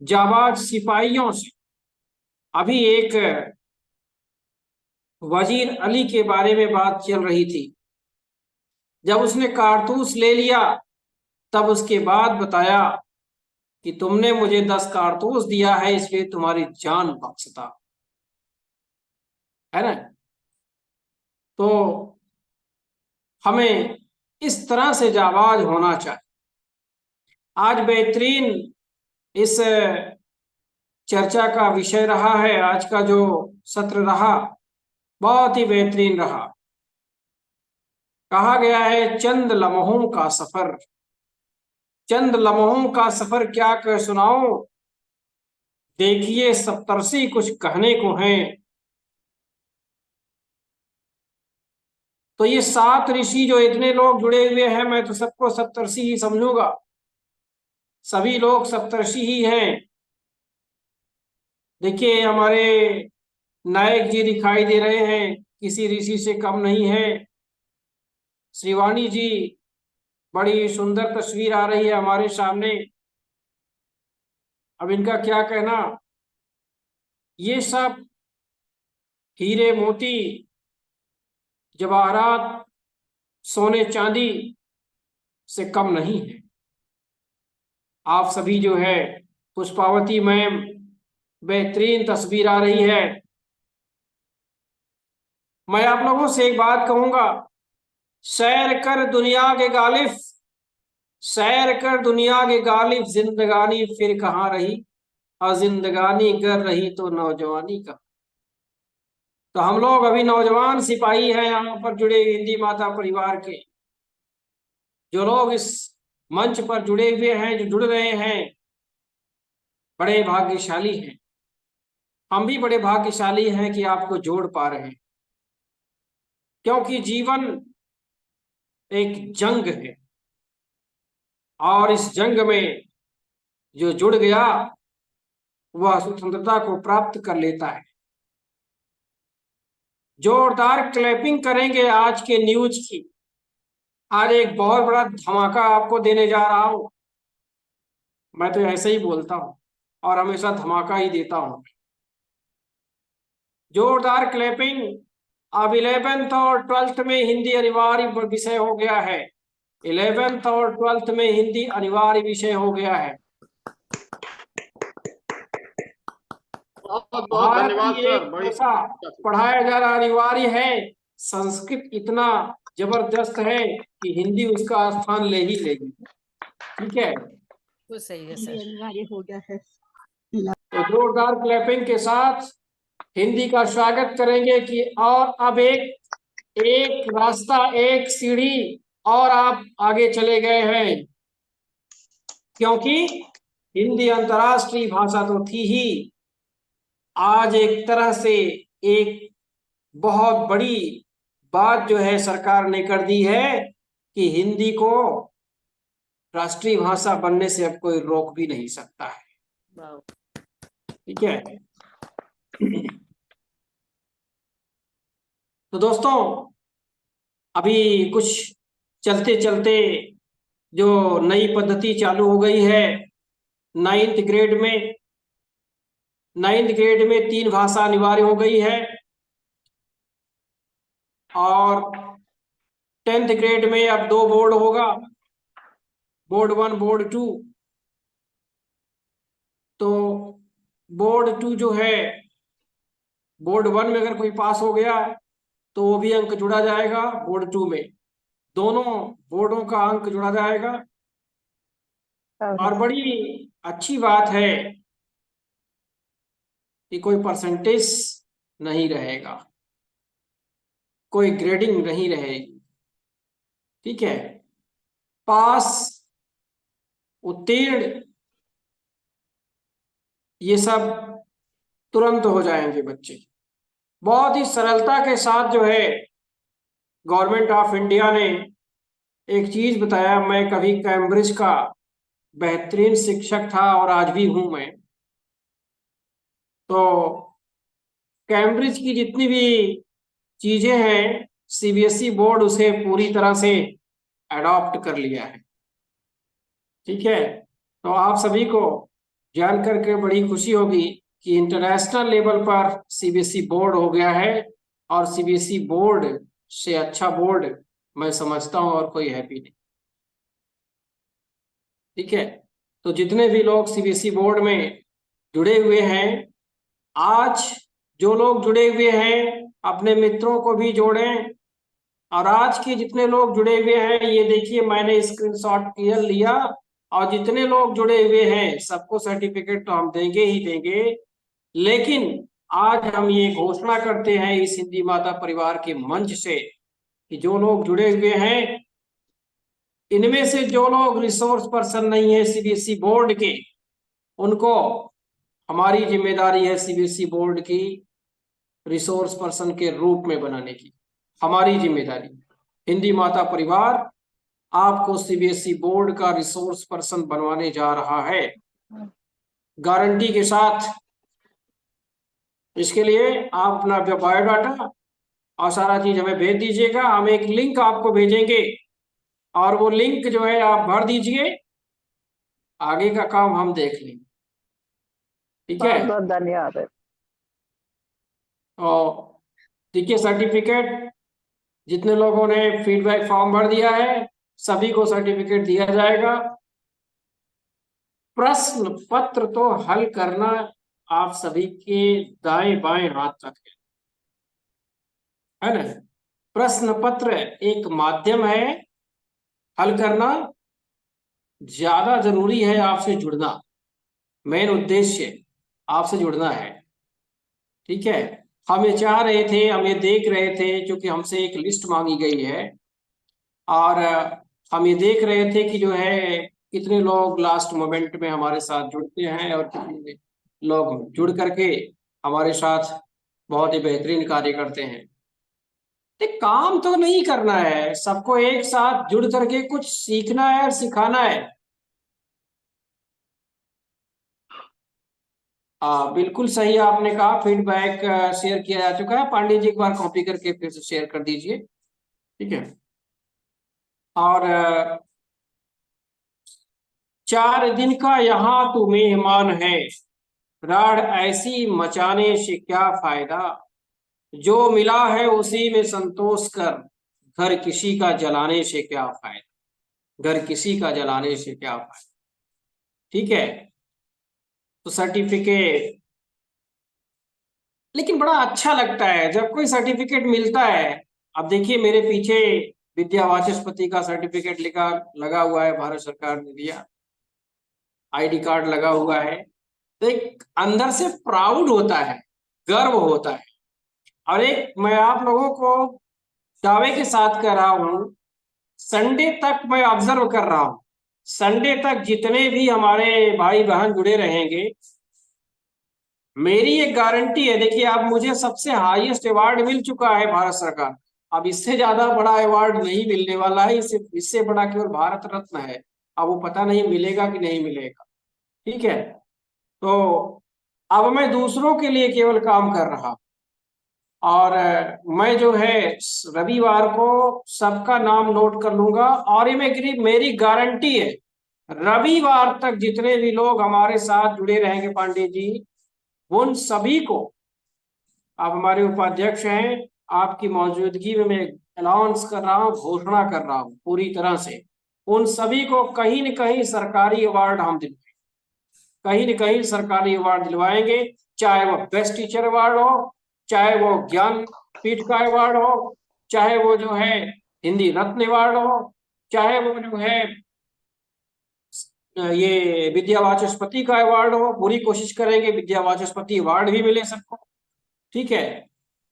जाबाज सिपाहियों से। अभी एक वजीर अली के बारे में बात चल रही थी, जब उसने कारतूस ले लिया तब उसके बाद बताया कि तुमने मुझे 10 कारतूस दिया है इसलिए तुम्हारी जान बख्शता है ना। तो हमें इस तरह से जाबाज होना चाहिए। आज बेहतरीन इस चर्चा का विषय रहा है, आज का जो सत्र रहा बहुत ही बेहतरीन रहा। कहा गया है चंद लम्हों का सफर, चंद लम्हों का सफर क्या कह सुनाऊं, देखिए सप्तर्षि कुछ कहने को हैं। तो ये 7 ऋषि जो इतने लोग जुड़े हुए हैं, मैं तो सबको सप्तर्षि ही समझूंगा, सभी लोग सप्तर्षि ही हैं। देखिए हमारे नायक जी दिखाई दे रहे हैं, किसी ऋषि से कम नहीं है। श्रीवाणी जी, बड़ी सुंदर तस्वीर आ रही है हमारे सामने। अब इनका क्या कहना, ये सब हीरे मोती जवाहरात सोने चांदी से कम नहीं है। आप सभी जो है, पुष्पावती मैम, बेहतरीन तस्वीर आ रही है। मैं आप लोगों से एक बात कहूंगा, सैर कर दुनिया के गालिब, सैर कर दुनिया के गालिब, जिंदगानी फिर कहाँ रही, और जिंदगानी कर रही तो नौजवानी का। तो हम लोग अभी नौजवान सिपाही हैं यहाँ पर जुड़े हिंदी माता परिवार के। जो लोग इस मंच पर जुड़े हुए हैं, जो जुड़ रहे हैं, बड़े भाग्यशाली हैं। हम भी बड़े भाग्यशाली हैं कि आपको जोड़ पा रहे हैं, क्योंकि जीवन एक जंग है, और इस जंग में जो जुड़ गया वह स्वतंत्रता को प्राप्त कर लेता है। जोरदार क्लैपिंग करेंगे आज के न्यूज की। आज एक बहुत बड़ा धमाका आपको देने जा रहा हूं। मैं तो ऐसे ही बोलता हूं और हमेशा धमाका ही देता हूं। जोरदार क्लैपिंग। अब 11th और 12th में हिंदी अनिवार्य विषय हो गया है। 11th और 12th में हिंदी अनिवार्य विषय हो गया है। बहुत बहुत धन्यवाद सर, बड़ी भाषा पढ़ाया जा रहा अनिवार्य है। संस्कृत इतना जबरदस्त है कि हिंदी उसका स्थान ले ही लेगी। ठीक है, वो सही है सर। अनिवार्य हो गया है। तो जोरदार क्लैपिंग के साथ हिंदी का स्वागत करेंगे कि और अब एक रास्ता, एक सीढ़ी और आप आगे चले गए हैं, क्योंकि हिंदी अंतर्राष्ट्रीय भाषा तो थी ही, आज एक तरह से एक बहुत बड़ी बात जो है सरकार ने कर दी है कि हिंदी को राष्ट्रीय भाषा बनने से अब कोई रोक भी नहीं सकता है। ठीक है, तो दोस्तों अभी कुछ चलते चलते जो नई पद्धति चालू हो गई है 9th ग्रेड में, 9th ग्रेड में 3 भाषा अनिवार्य हो गई है, और 10th ग्रेड में अब 2 बोर्ड होगा, बोर्ड 1 बोर्ड 2। तो बोर्ड 2 जो है, बोर्ड 1 में अगर कोई पास हो गया तो वो भी अंक जुड़ा जाएगा बोर्ड 2 में, दोनों बोर्डों का अंक जुड़ा जाएगा। और बड़ी अच्छी बात है कि कोई परसेंटेज नहीं रहेगा, कोई ग्रेडिंग नहीं रहेगी। ठीक है, पास, उत्तीर्ण, ये सब तुरंत हो जाएंगे बच्चे। बहुत ही सरलता के साथ जो है गवर्नमेंट ऑफ इंडिया ने एक चीज बताया। मैं कभी कैम्ब्रिज का बेहतरीन शिक्षक था और आज भी हूं मैं। तो कैम्ब्रिज की जितनी भी चीजें हैं, सीबीएसई बोर्ड उसे पूरी तरह से अडॉप्ट कर लिया है। ठीक है, तो आप सभी को जान करके बड़ी खुशी होगी कि इंटरनेशनल लेवल पर सीबीएसई बोर्ड हो गया है, और सीबीएसई बोर्ड से अच्छा बोर्ड मैं समझता हूं और कोई है भी नहीं। ठीक है, तो जितने भी लोग सीबीएसई बोर्ड में जुड़े हुए हैं, आज जो लोग जुड़े हुए हैं अपने मित्रों को भी जोड़ें, और आज के जितने लोग जुड़े हुए हैं, ये देखिए मैंने स्क्रीनशॉट क्लियर लिया, और जितने लोग जुड़े हुए हैं सबको सर्टिफिकेट तो हम देंगे ही देंगे, लेकिन आज हम ये घोषणा करते हैं इस हिंदी माता परिवार के मंच से कि जो लोग जुड़े हुए हैं, इनमें से जो लोग रिसोर्स पर्सन नहीं है सीबीएसई बोर्ड के, उनको हमारी जिम्मेदारी है सीबीएसई बोर्ड की रिसोर्स पर्सन के रूप में बनाने की। हमारी जिम्मेदारी, हिंदी माता परिवार आपको सीबीएसई बोर्ड का रिसोर्स पर्सन बनवाने जा रहा है, गारंटी के साथ। इसके लिए आप अपना बायोडाटा और सारा चीज हमें भेज दीजिएगा। हम एक लिंक आपको भेजेंगे और वो लिंक जो है आप भर दीजिए, आगे का काम हम देख लेंगे। ठीक है? बहुत बहुत धन्यवाद है। और देखिए सर्टिफिकेट, जितने लोगों ने फीडबैक फॉर्म भर दिया है सभी को सर्टिफिकेट दिया जाएगा। प्रश्न पत्र तो हल करना आप सभी के दाएं बाएं हाथ तक है ना। प्रश्न पत्र एक माध्यम है हल करना, ज्यादा जरूरी है आपसे जुड़ना। मेन उद्देश्य आपसे जुड़ना है। ठीक है? हम ये चाह रहे थे, हम ये देख रहे थे, क्योंकि हमसे एक लिस्ट मांगी गई है और हम ये देख रहे थे कि जो है कितने लोग लास्ट मोमेंट में हमारे साथ जुड़ते हैं और कितने लोग जुड़ करके हमारे साथ बहुत ही बेहतरीन कार्य करते हैं। तो काम तो नहीं करना है, सबको एक साथ जुड़ करके कुछ सीखना है और सिखाना है। बिल्कुल सही आपने कहा, फीडबैक शेयर किया जा चुका है। पांडे जी एक बार कॉपी करके फिर से शेयर कर दीजिए। ठीक है? और 4 दिन का यहाँ तू मेहमान है, राड़ ऐसी मचाने से क्या फायदा, जो मिला है उसी में संतोष कर, घर किसी का जलाने से क्या फायदा, घर किसी का जलाने से क्या फायदा। ठीक है? तो सर्टिफिकेट, लेकिन बड़ा अच्छा लगता है जब कोई सर्टिफिकेट मिलता है। अब देखिए मेरे पीछे विद्या वाचस्पति का सर्टिफिकेट लिखा लगा हुआ है, भारत सरकार ने दिया, आईडी कार्ड लगा हुआ है। तो एक अंदर से प्राउड होता है, गर्व होता है। और एक मैं आप लोगों को दावे के साथ कह रहा हूं, संडे तक मैं ऑब्जर्व कर रहा हूं, संडे तक जितने भी हमारे भाई बहन जुड़े रहेंगे, मेरी एक गारंटी है। देखिए अब मुझे सबसे हाईएस्ट अवार्ड मिल चुका है भारत सरकार, अब इससे ज्यादा बड़ा अवार्ड नहीं मिलने वाला है। इससे बड़ा केवल भारत रत्न है। अब वो पता नहीं मिलेगा कि नहीं मिलेगा। ठीक है? तो अब मैं दूसरों के लिए केवल काम कर रहा हूं और मैं जो है रविवार को सबका नाम नोट कर लूंगा। और ये मेरी गारंटी है, रविवार तक जितने भी लोग हमारे साथ जुड़े रहेंगे पांडे जी, उन सभी को, आप हमारे उपाध्यक्ष हैं, आपकी मौजूदगी में मैं अनाउंस कर रहा हूँ, घोषणा कर रहा हूँ पूरी तरह से, उन सभी को कहीं न कहीं सरकारी अवार्ड हम दिलवाएंगे, कहीं न कहीं सरकारी अवार्ड दिलवाएंगे। चाहे वो बेस्ट टीचर अवार्ड हो, चाहे वो ज्ञान पीठ का अवार्ड हो, चाहे वो जो है हिंदी रत्न अवार्ड हो, चाहे वो जो है ये विद्या वाचस्पति का अवार्ड हो। पूरी कोशिश करेंगे विद्या वाचस्पति अवार्ड भी मिले सबको। ठीक है?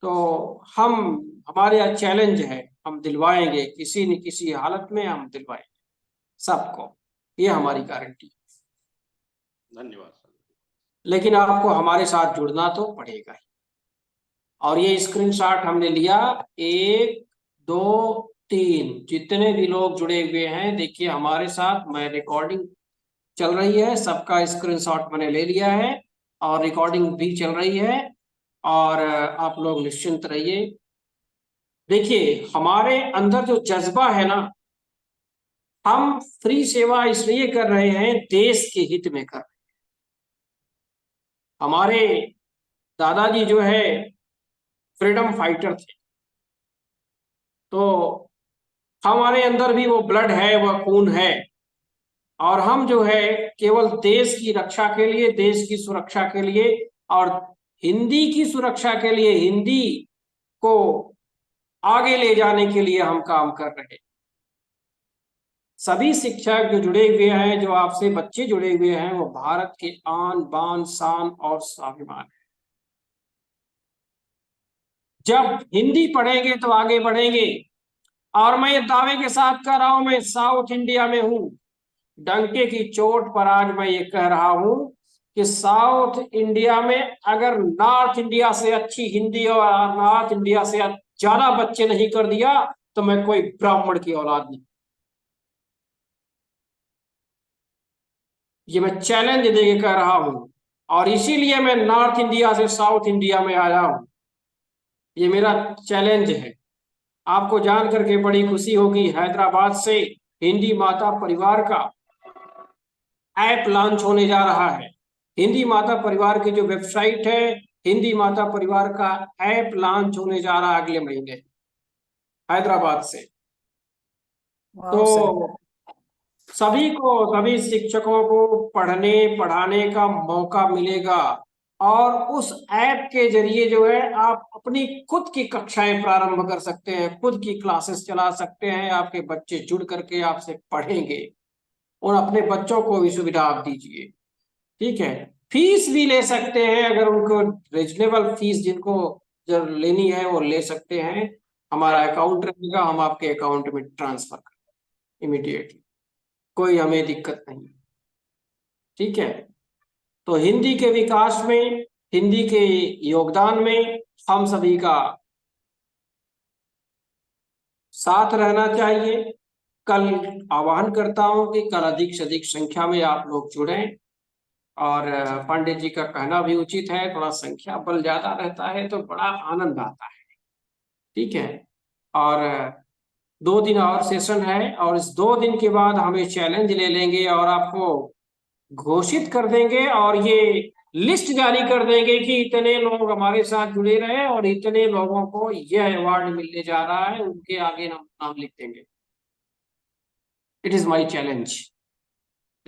तो हमारे यहाँ चैलेंज है, हम दिलवाएंगे, किसी न किसी हालत में हम दिलवाएंगे सबको, ये हमारी गारंटी। धन्यवाद सर। लेकिन आपको हमारे साथ जुड़ना तो पड़ेगा ही। और ये स्क्रीनशॉट हमने लिया, 1 2 3, जितने भी लोग जुड़े हुए हैं देखिए हमारे साथ, मैं रिकॉर्डिंग चल रही है, सबका स्क्रीनशॉट मैंने ले लिया है और रिकॉर्डिंग भी चल रही है। और आप लोग निश्चिंत रहिए। देखिए हमारे अंदर जो जज्बा है ना, हम फ्री सेवा इसलिए कर रहे हैं, देश के हित में कर रहे हैं। हमारे दादाजी जो है फ्रीडम फाइटर थे, तो हमारे अंदर भी वो ब्लड है, वह खून है। और हम जो है केवल देश की रक्षा के लिए, देश की सुरक्षा के लिए और हिंदी की सुरक्षा के लिए, हिंदी को आगे ले जाने के लिए हम काम कर रहे हैं। सभी शिक्षक जो जुड़े हुए हैं, जो आपसे बच्चे जुड़े हुए हैं, वो भारत के आन बान शान और स्वाभिमान है। जब हिंदी पढ़ेंगे तो आगे बढ़ेंगे। और मैं ये दावे के साथ कह रहा हूं, मैं साउथ इंडिया में हूं, डंके की चोट पर आज मैं ये कह रहा हूं कि साउथ इंडिया में अगर नॉर्थ इंडिया से अच्छी हिंदी और नॉर्थ इंडिया से ज्यादा बच्चे नहीं कर दिया तो मैं कोई ब्राह्मण की औलाद नहीं। ये मैं चैलेंज देके कह रहा हूं और इसीलिए मैं नॉर्थ इंडिया से साउथ इंडिया में आया हूं। ये मेरा चैलेंज है। आपको जान करके बड़ी खुशी होगी, हैदराबाद से हिंदी माता परिवार का ऐप लॉन्च होने जा रहा है। हिंदी माता परिवार की जो वेबसाइट है, हिंदी माता परिवार का ऐप लॉन्च होने जा रहा है अगले महीने हैदराबाद से। वाह सर। तो सभी शिक्षकों को पढ़ाने का मौका मिलेगा और उस ऐप के जरिए जो है आप अपनी खुद की कक्षाएं प्रारंभ कर सकते हैं, खुद की क्लासेस चला सकते हैं। आपके बच्चे जुड़ करके आपसे पढ़ेंगे और अपने बच्चों को भी सुविधा आप दीजिए। ठीक है, फीस भी ले सकते हैं, अगर उनको रीजनेबल फीस जिनको जो लेनी है वो ले सकते हैं। हमारा अकाउंट रहेगा, हम आपके अकाउंट में ट्रांसफर करेंगे इमीडिएटली, कोई हमें दिक्कत नहीं। ठीक है, तो हिंदी के विकास में, हिंदी के योगदान में हम सभी का साथ रहना चाहिए। कल आह्वान करता हूं कि कल अधिक से अधिक संख्या में आप लोग जुड़ें और पांडे जी का कहना भी उचित है, थोड़ा संख्या बल ज्यादा रहता है तो बड़ा आनंद आता है। ठीक है, और 2 दिन और सेशन है और इस 2 दिन के बाद हम ये चैलेंज ले लेंगे और आपको घोषित कर देंगे और ये लिस्ट जारी कर देंगे कि इतने लोग हमारे साथ जुड़े रहे और इतने लोगों को यह अवार्ड मिलने जा रहा है, उनके आगे नाम लिख देंगे। It is my challenge.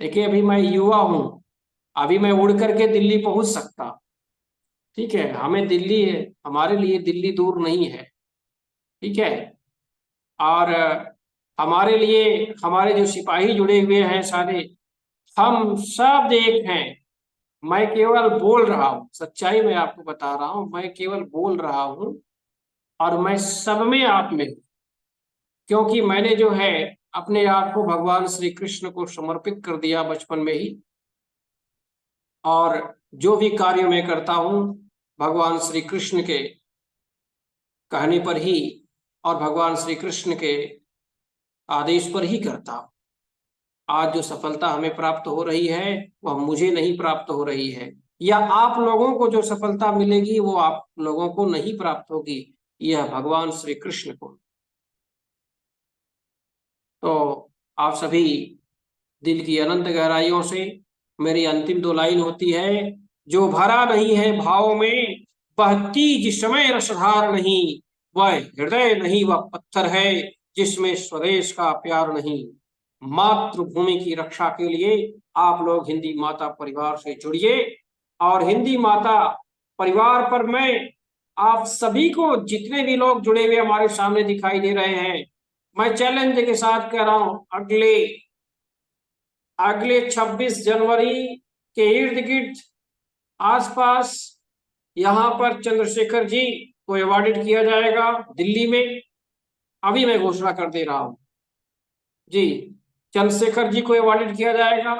देखिए, अभी मैं युवा हूं, अभी मैं उड़ करके दिल्ली पहुंच सकता। ठीक है, हमें दिल्ली है, हमारे लिए दिल्ली दूर नहीं है। ठीक है, और हमारे लिए हमारे जो सिपाही जुड़े हुए हैं सारे, हम सब एक हैं। मैं केवल बोल रहा हूं, सच्चाई मैं आपको बता रहा हूं, मैं केवल बोल रहा हूं और मैं सब में आप में हूं, क्योंकि मैंने जो है अपने आप को भगवान श्री कृष्ण को समर्पित कर दिया बचपन में ही, और जो भी कार्य मैं करता हूं भगवान श्री कृष्ण के कहने पर ही और भगवान श्री कृष्ण के आदेश पर ही करता हूं। आज जो सफलता हमें प्राप्त हो रही है वह मुझे नहीं प्राप्त हो रही है, या आप लोगों को जो सफलता मिलेगी वो आप लोगों को नहीं प्राप्त होगी, यह भगवान श्री कृष्ण को। तो आप सभी दिल की अनंत गहराइयों से मेरी अंतिम 2 लाइन होती है, जो भरा नहीं है भाव में वह तीज समय रसधार नहीं, वह हृदय नहीं वह पत्थर है जिसमें स्वदेश का प्यार नहीं। मातृभूमि की रक्षा के लिए आप लोग हिंदी माता परिवार से जुड़िए और हिंदी माता परिवार पर मैं आप सभी को, जितने भी लोग जुड़े हुए हमारे सामने दिखाई दे रहे हैं, मैं चैलेंज के साथ कह रहा हूं, अगले 26 जनवरी के इर्द गिर्द आसपास यहाँ पर चंद्रशेखर जी को अवॉर्डेड किया जाएगा दिल्ली में। अभी मैं घोषणा कर दे रहा हूं जी, चंद्रशेखर जी को अवॉर्डेड किया जाएगा,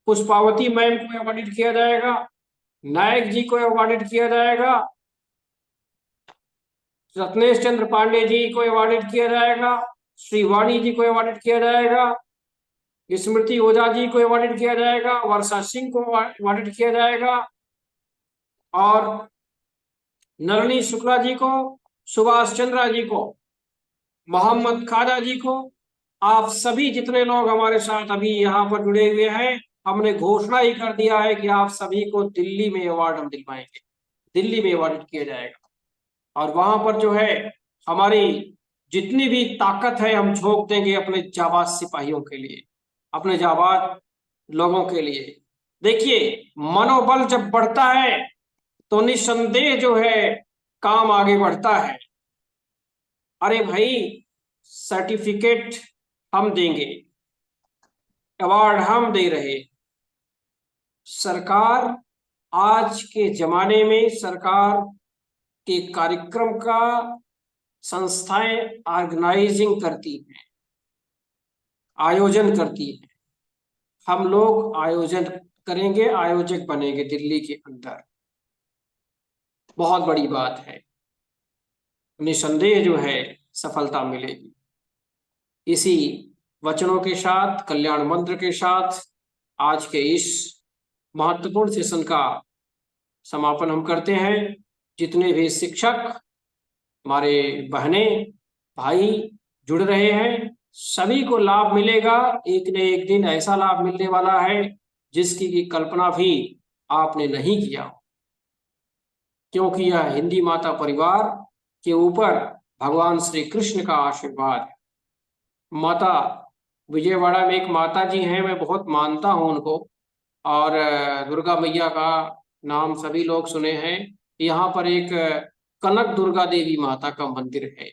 पुष्पावती मैम को अवॉर्डेड किया जाएगा, नायक जी को अवॉर्डेड किया जाएगा, रत्नेश चंद्र पांडे जी को अवॉर्डेड किया जाएगा, श्रीवाणी जी को अवॉर्डेड किया जाएगा, स्मृति ओझा जी को अवॉर्डेड किया जाएगा, वर्षा सिंह को अवॉर्डेड किया जाएगा, और नलिनी शुक्ला जी को, सुभाष चंद्रा जी को, मोहम्मद खाजा जी को, आप सभी जितने लोग हमारे साथ अभी यहाँ पर जुड़े हुए हैं, हमने घोषणा ही कर दिया है कि आप सभी को दिल्ली में अवार्ड हम दिलवाएंगे, दिल्ली में अवार्ड किया जाएगा। और वहां पर जो है हमारी जितनी भी ताकत है हम झोंक देंगे अपने जाबाज सिपाहियों के लिए, अपने जाबाज लोगों के लिए। देखिए, मनोबल जब बढ़ता है तो निसंदेह जो है काम आगे बढ़ता है। अरे भाई, सर्टिफिकेट हम देंगे, अवार्ड हम दे रहे, सरकार आज के जमाने में सरकार के कार्यक्रम का संस्थाएं ऑर्गेनाइजिंग करती हैं, आयोजन करती हैं। हम लोग आयोजन करेंगे, आयोजक बनेंगे दिल्ली के अंदर, बहुत बड़ी बात है, निसंदेह जो है सफलता मिलेगी। इसी वचनों के साथ, कल्याण मंत्र के साथ आज के इस महत्वपूर्ण सेशन का समापन हम करते हैं। जितने भी शिक्षक हमारे बहनें भाई जुड़ रहे हैं, सभी को लाभ मिलेगा। एक न एक दिन ऐसा लाभ मिलने वाला है जिसकी की कल्पना भी आपने नहीं किया हो, क्योंकि यह हिंदी माता परिवार के ऊपर भगवान श्री कृष्ण का आशीर्वाद है। माता विजयवाड़ा में एक माता जी हैं, मैं बहुत मानता हूं उनको, और दुर्गा मैया का नाम सभी लोग सुने हैं। यहाँ पर एक कनक दुर्गा देवी माता का मंदिर है,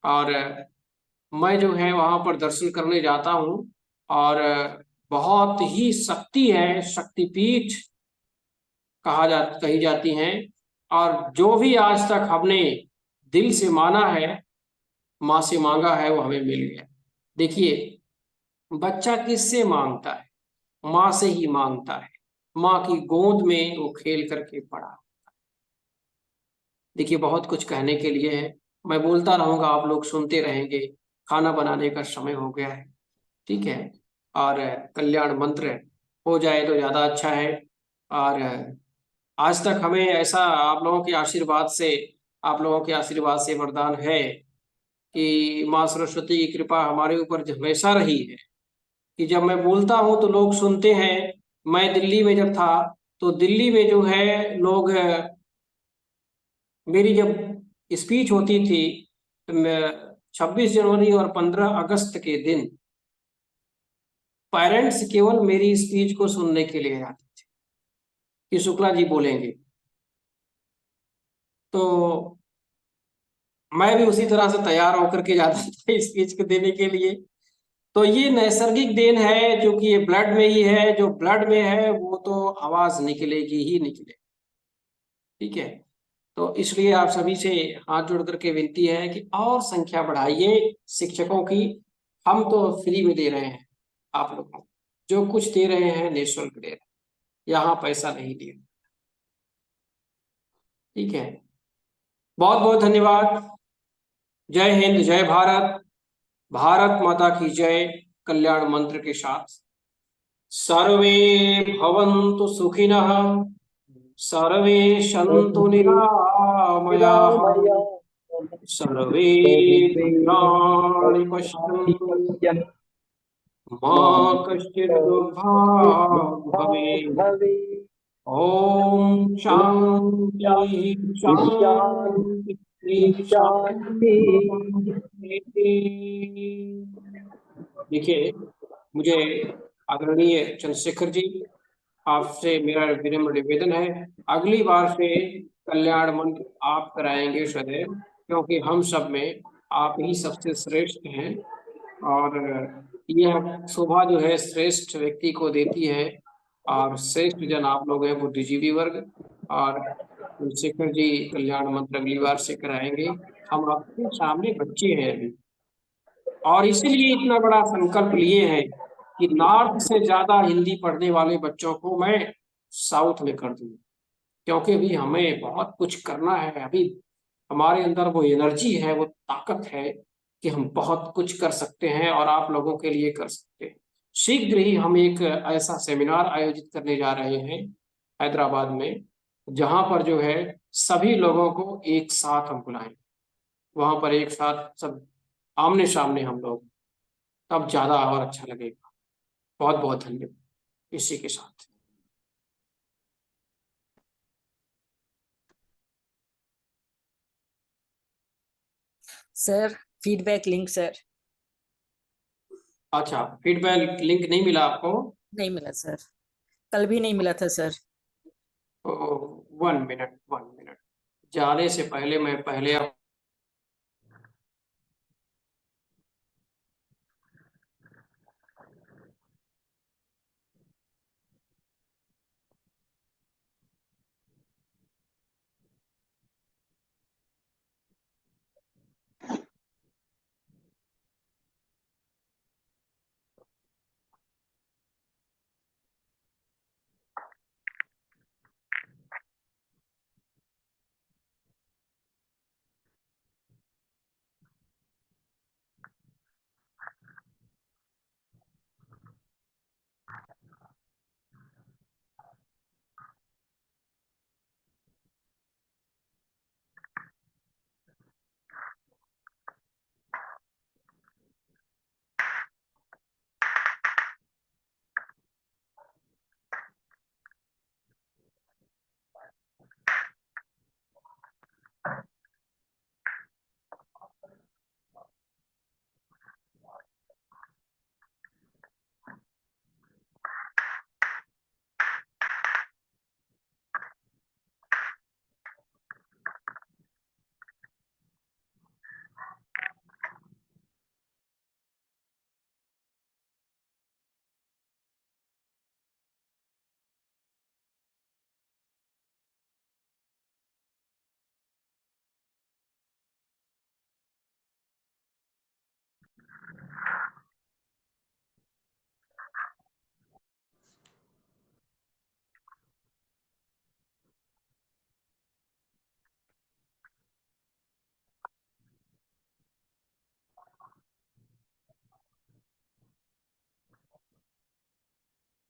और मैं जो है वहाँ पर दर्शन करने जाता हूँ, और बहुत ही शक्ति है, शक्तिपीठ कही जाती हैं। और जो भी आज तक हमने दिल से माना है, माँ से मांगा है, वो हमें मिल गया। देखिए, बच्चा किससे मांगता है? माँ से ही मांगता है। माँ की गोद में वो खेल करके पड़ा। देखिए, बहुत कुछ कहने के लिए है, मैं बोलता रहूंगा, आप लोग सुनते रहेंगे। खाना बनाने का समय हो गया है, ठीक है, और कल्याण मंत्र हो जाए तो ज्यादा अच्छा है। और आज तक हमें ऐसा आप लोगों के आशीर्वाद से वरदान है कि माँ सरस्वती की कृपा हमारे ऊपर हमेशा रही है, कि जब मैं बोलता हूँ तो लोग सुनते हैं। मैं दिल्ली में जब था, तो दिल्ली में जो है लोग, मेरी जब स्पीच होती थी, 26 जनवरी और 15 अगस्त के दिन पेरेंट्स केवल मेरी स्पीच को सुनने के लिए आते थे कि शुक्ला जी बोलेंगे। तो मैं भी उसी तरह से तैयार होकर के जाता था स्पीच को देने के लिए। तो ये नैसर्गिक देन है, जो कि ये ब्लड में ही है। जो ब्लड में है वो तो आवाज निकलेगी ही निकलेगी, ठीक है। तो इसलिए आप सभी से हाथ जोड़ करके विनती है कि और संख्या बढ़ाइए शिक्षकों की। हम तो फ्री में दे रहे हैं, आप लोगों को जो कुछ दे रहे हैं निःशुल्क दे रहे हैं, यहाँ पैसा नहीं दे रहे, ठीक है। बहुत बहुत धन्यवाद। जय हिंद, जय भारत, भारत माता की जय। कल्याण मंत्र के साथ सर्वे भवन्तु सुखिनः, सर्वे सन्तु निरामयाः, सर्वे भद्राणि पश्यन्तु, मा कश्चित् दुर्भाग् भवेत्। ओम शांति शांति शांति। देखिए, मुझे आदरणीय चंद्रशेखर जी, आपसे मेरा विनम्र निवेदन है, अगली बार से कल्याण मंत्र आप कराएंगे सदैव, क्योंकि हम सब में आप ही सबसे श्रेष्ठ हैं। और यह शोभा जो है श्रेष्ठ व्यक्ति को देती है, और श्रेष्ठ जन आप लोग हैं, बुद्धिजीवी वर्ग। और चंद्रशेखर जी कल्याण मंत्र अगली बार से कराएंगे। हम आपके सामने बच्चे हैं अभी, और इसीलिए इतना बड़ा संकल्प लिए हैं कि नॉर्थ से ज्यादा हिंदी पढ़ने वाले बच्चों को मैं साउथ में कर दूं, क्योंकि अभी हमें बहुत कुछ करना है। अभी हमारे अंदर वो एनर्जी है, वो ताकत है कि हम बहुत कुछ कर सकते हैं, और आप लोगों के लिए कर सकते हैं। शीघ्र ही हम एक ऐसा सेमिनार आयोजित करने जा रहे हैं हैदराबाद में, जहां पर जो है सभी लोगों को एक साथ हम बुलाएंगे। वहां पर एक साथ सब आमने सामने हम लोग, तब ज्यादा और अच्छा लगेगा। बहुत बहुत धन्यवाद। इसी के साथ सर, फीडबैक लिंक सर। अच्छा, फीडबैक लिंक नहीं मिला आपको? नहीं मिला सर, कल भी नहीं मिला था सर। 1 मिनट 1 मिनट, जाने से पहले मैं पहले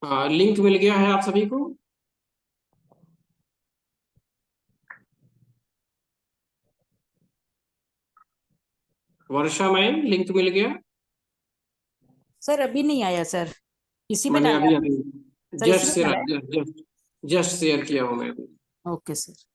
लिंक मिल गया है आप सभी को? वर्षा मैम, लिंक मिल गया? सर अभी नहीं आया सर, इसी में मैंने डाला अभी है। अभी सर जस्ट इसमें शेयर डाला है। जस्ट शेयर किया हूँ मैं अभी। Okay sir.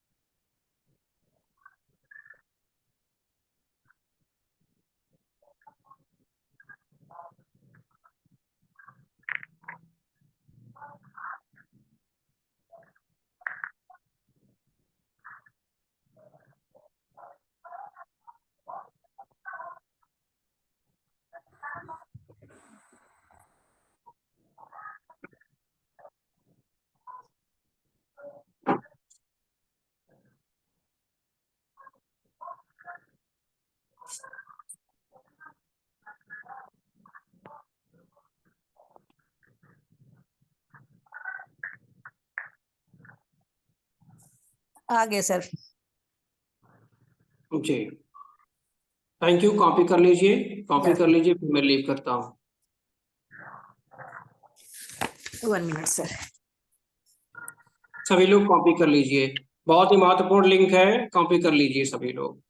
आ गए सर। जी, थैंक यू। कॉपी कर लीजिए, कॉपी Yes. कर लीजिए, फिर मैं लीव करता हूँ। 1 मिनट सर। सभी लोग कॉपी कर लीजिए, बहुत ही महत्वपूर्ण लिंक है, कॉपी कर लीजिए सभी लोग।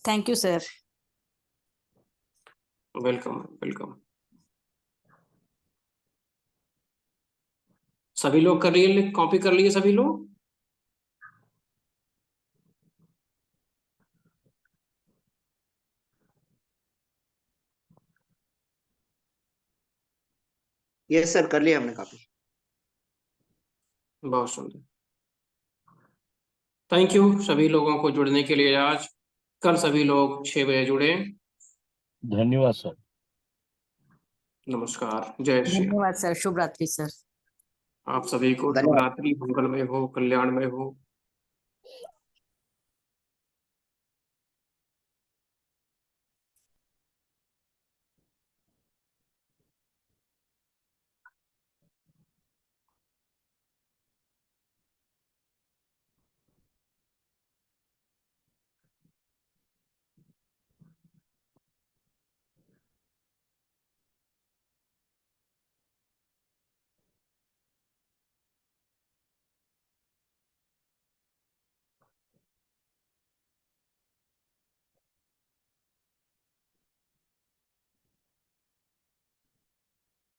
Thank you sir. Welcome welcome. सभी लोग कर लिए, कॉपी कर लिए सभी लोग? यस सर, कर लिया हमने कॉपी। बहुत सुंदर, थैंक यू सभी लोगों को जुड़ने के लिए। आज कल सभी लोग 6 बजे जुड़े। धन्यवाद सर। नमस्कार, जय श्री राम। धन्यवाद सर, शुभ रात्रि सर। आप सभी को शुभ धन्यवाद। रात्रि, मंगलमय हो, कल्याणमय हो।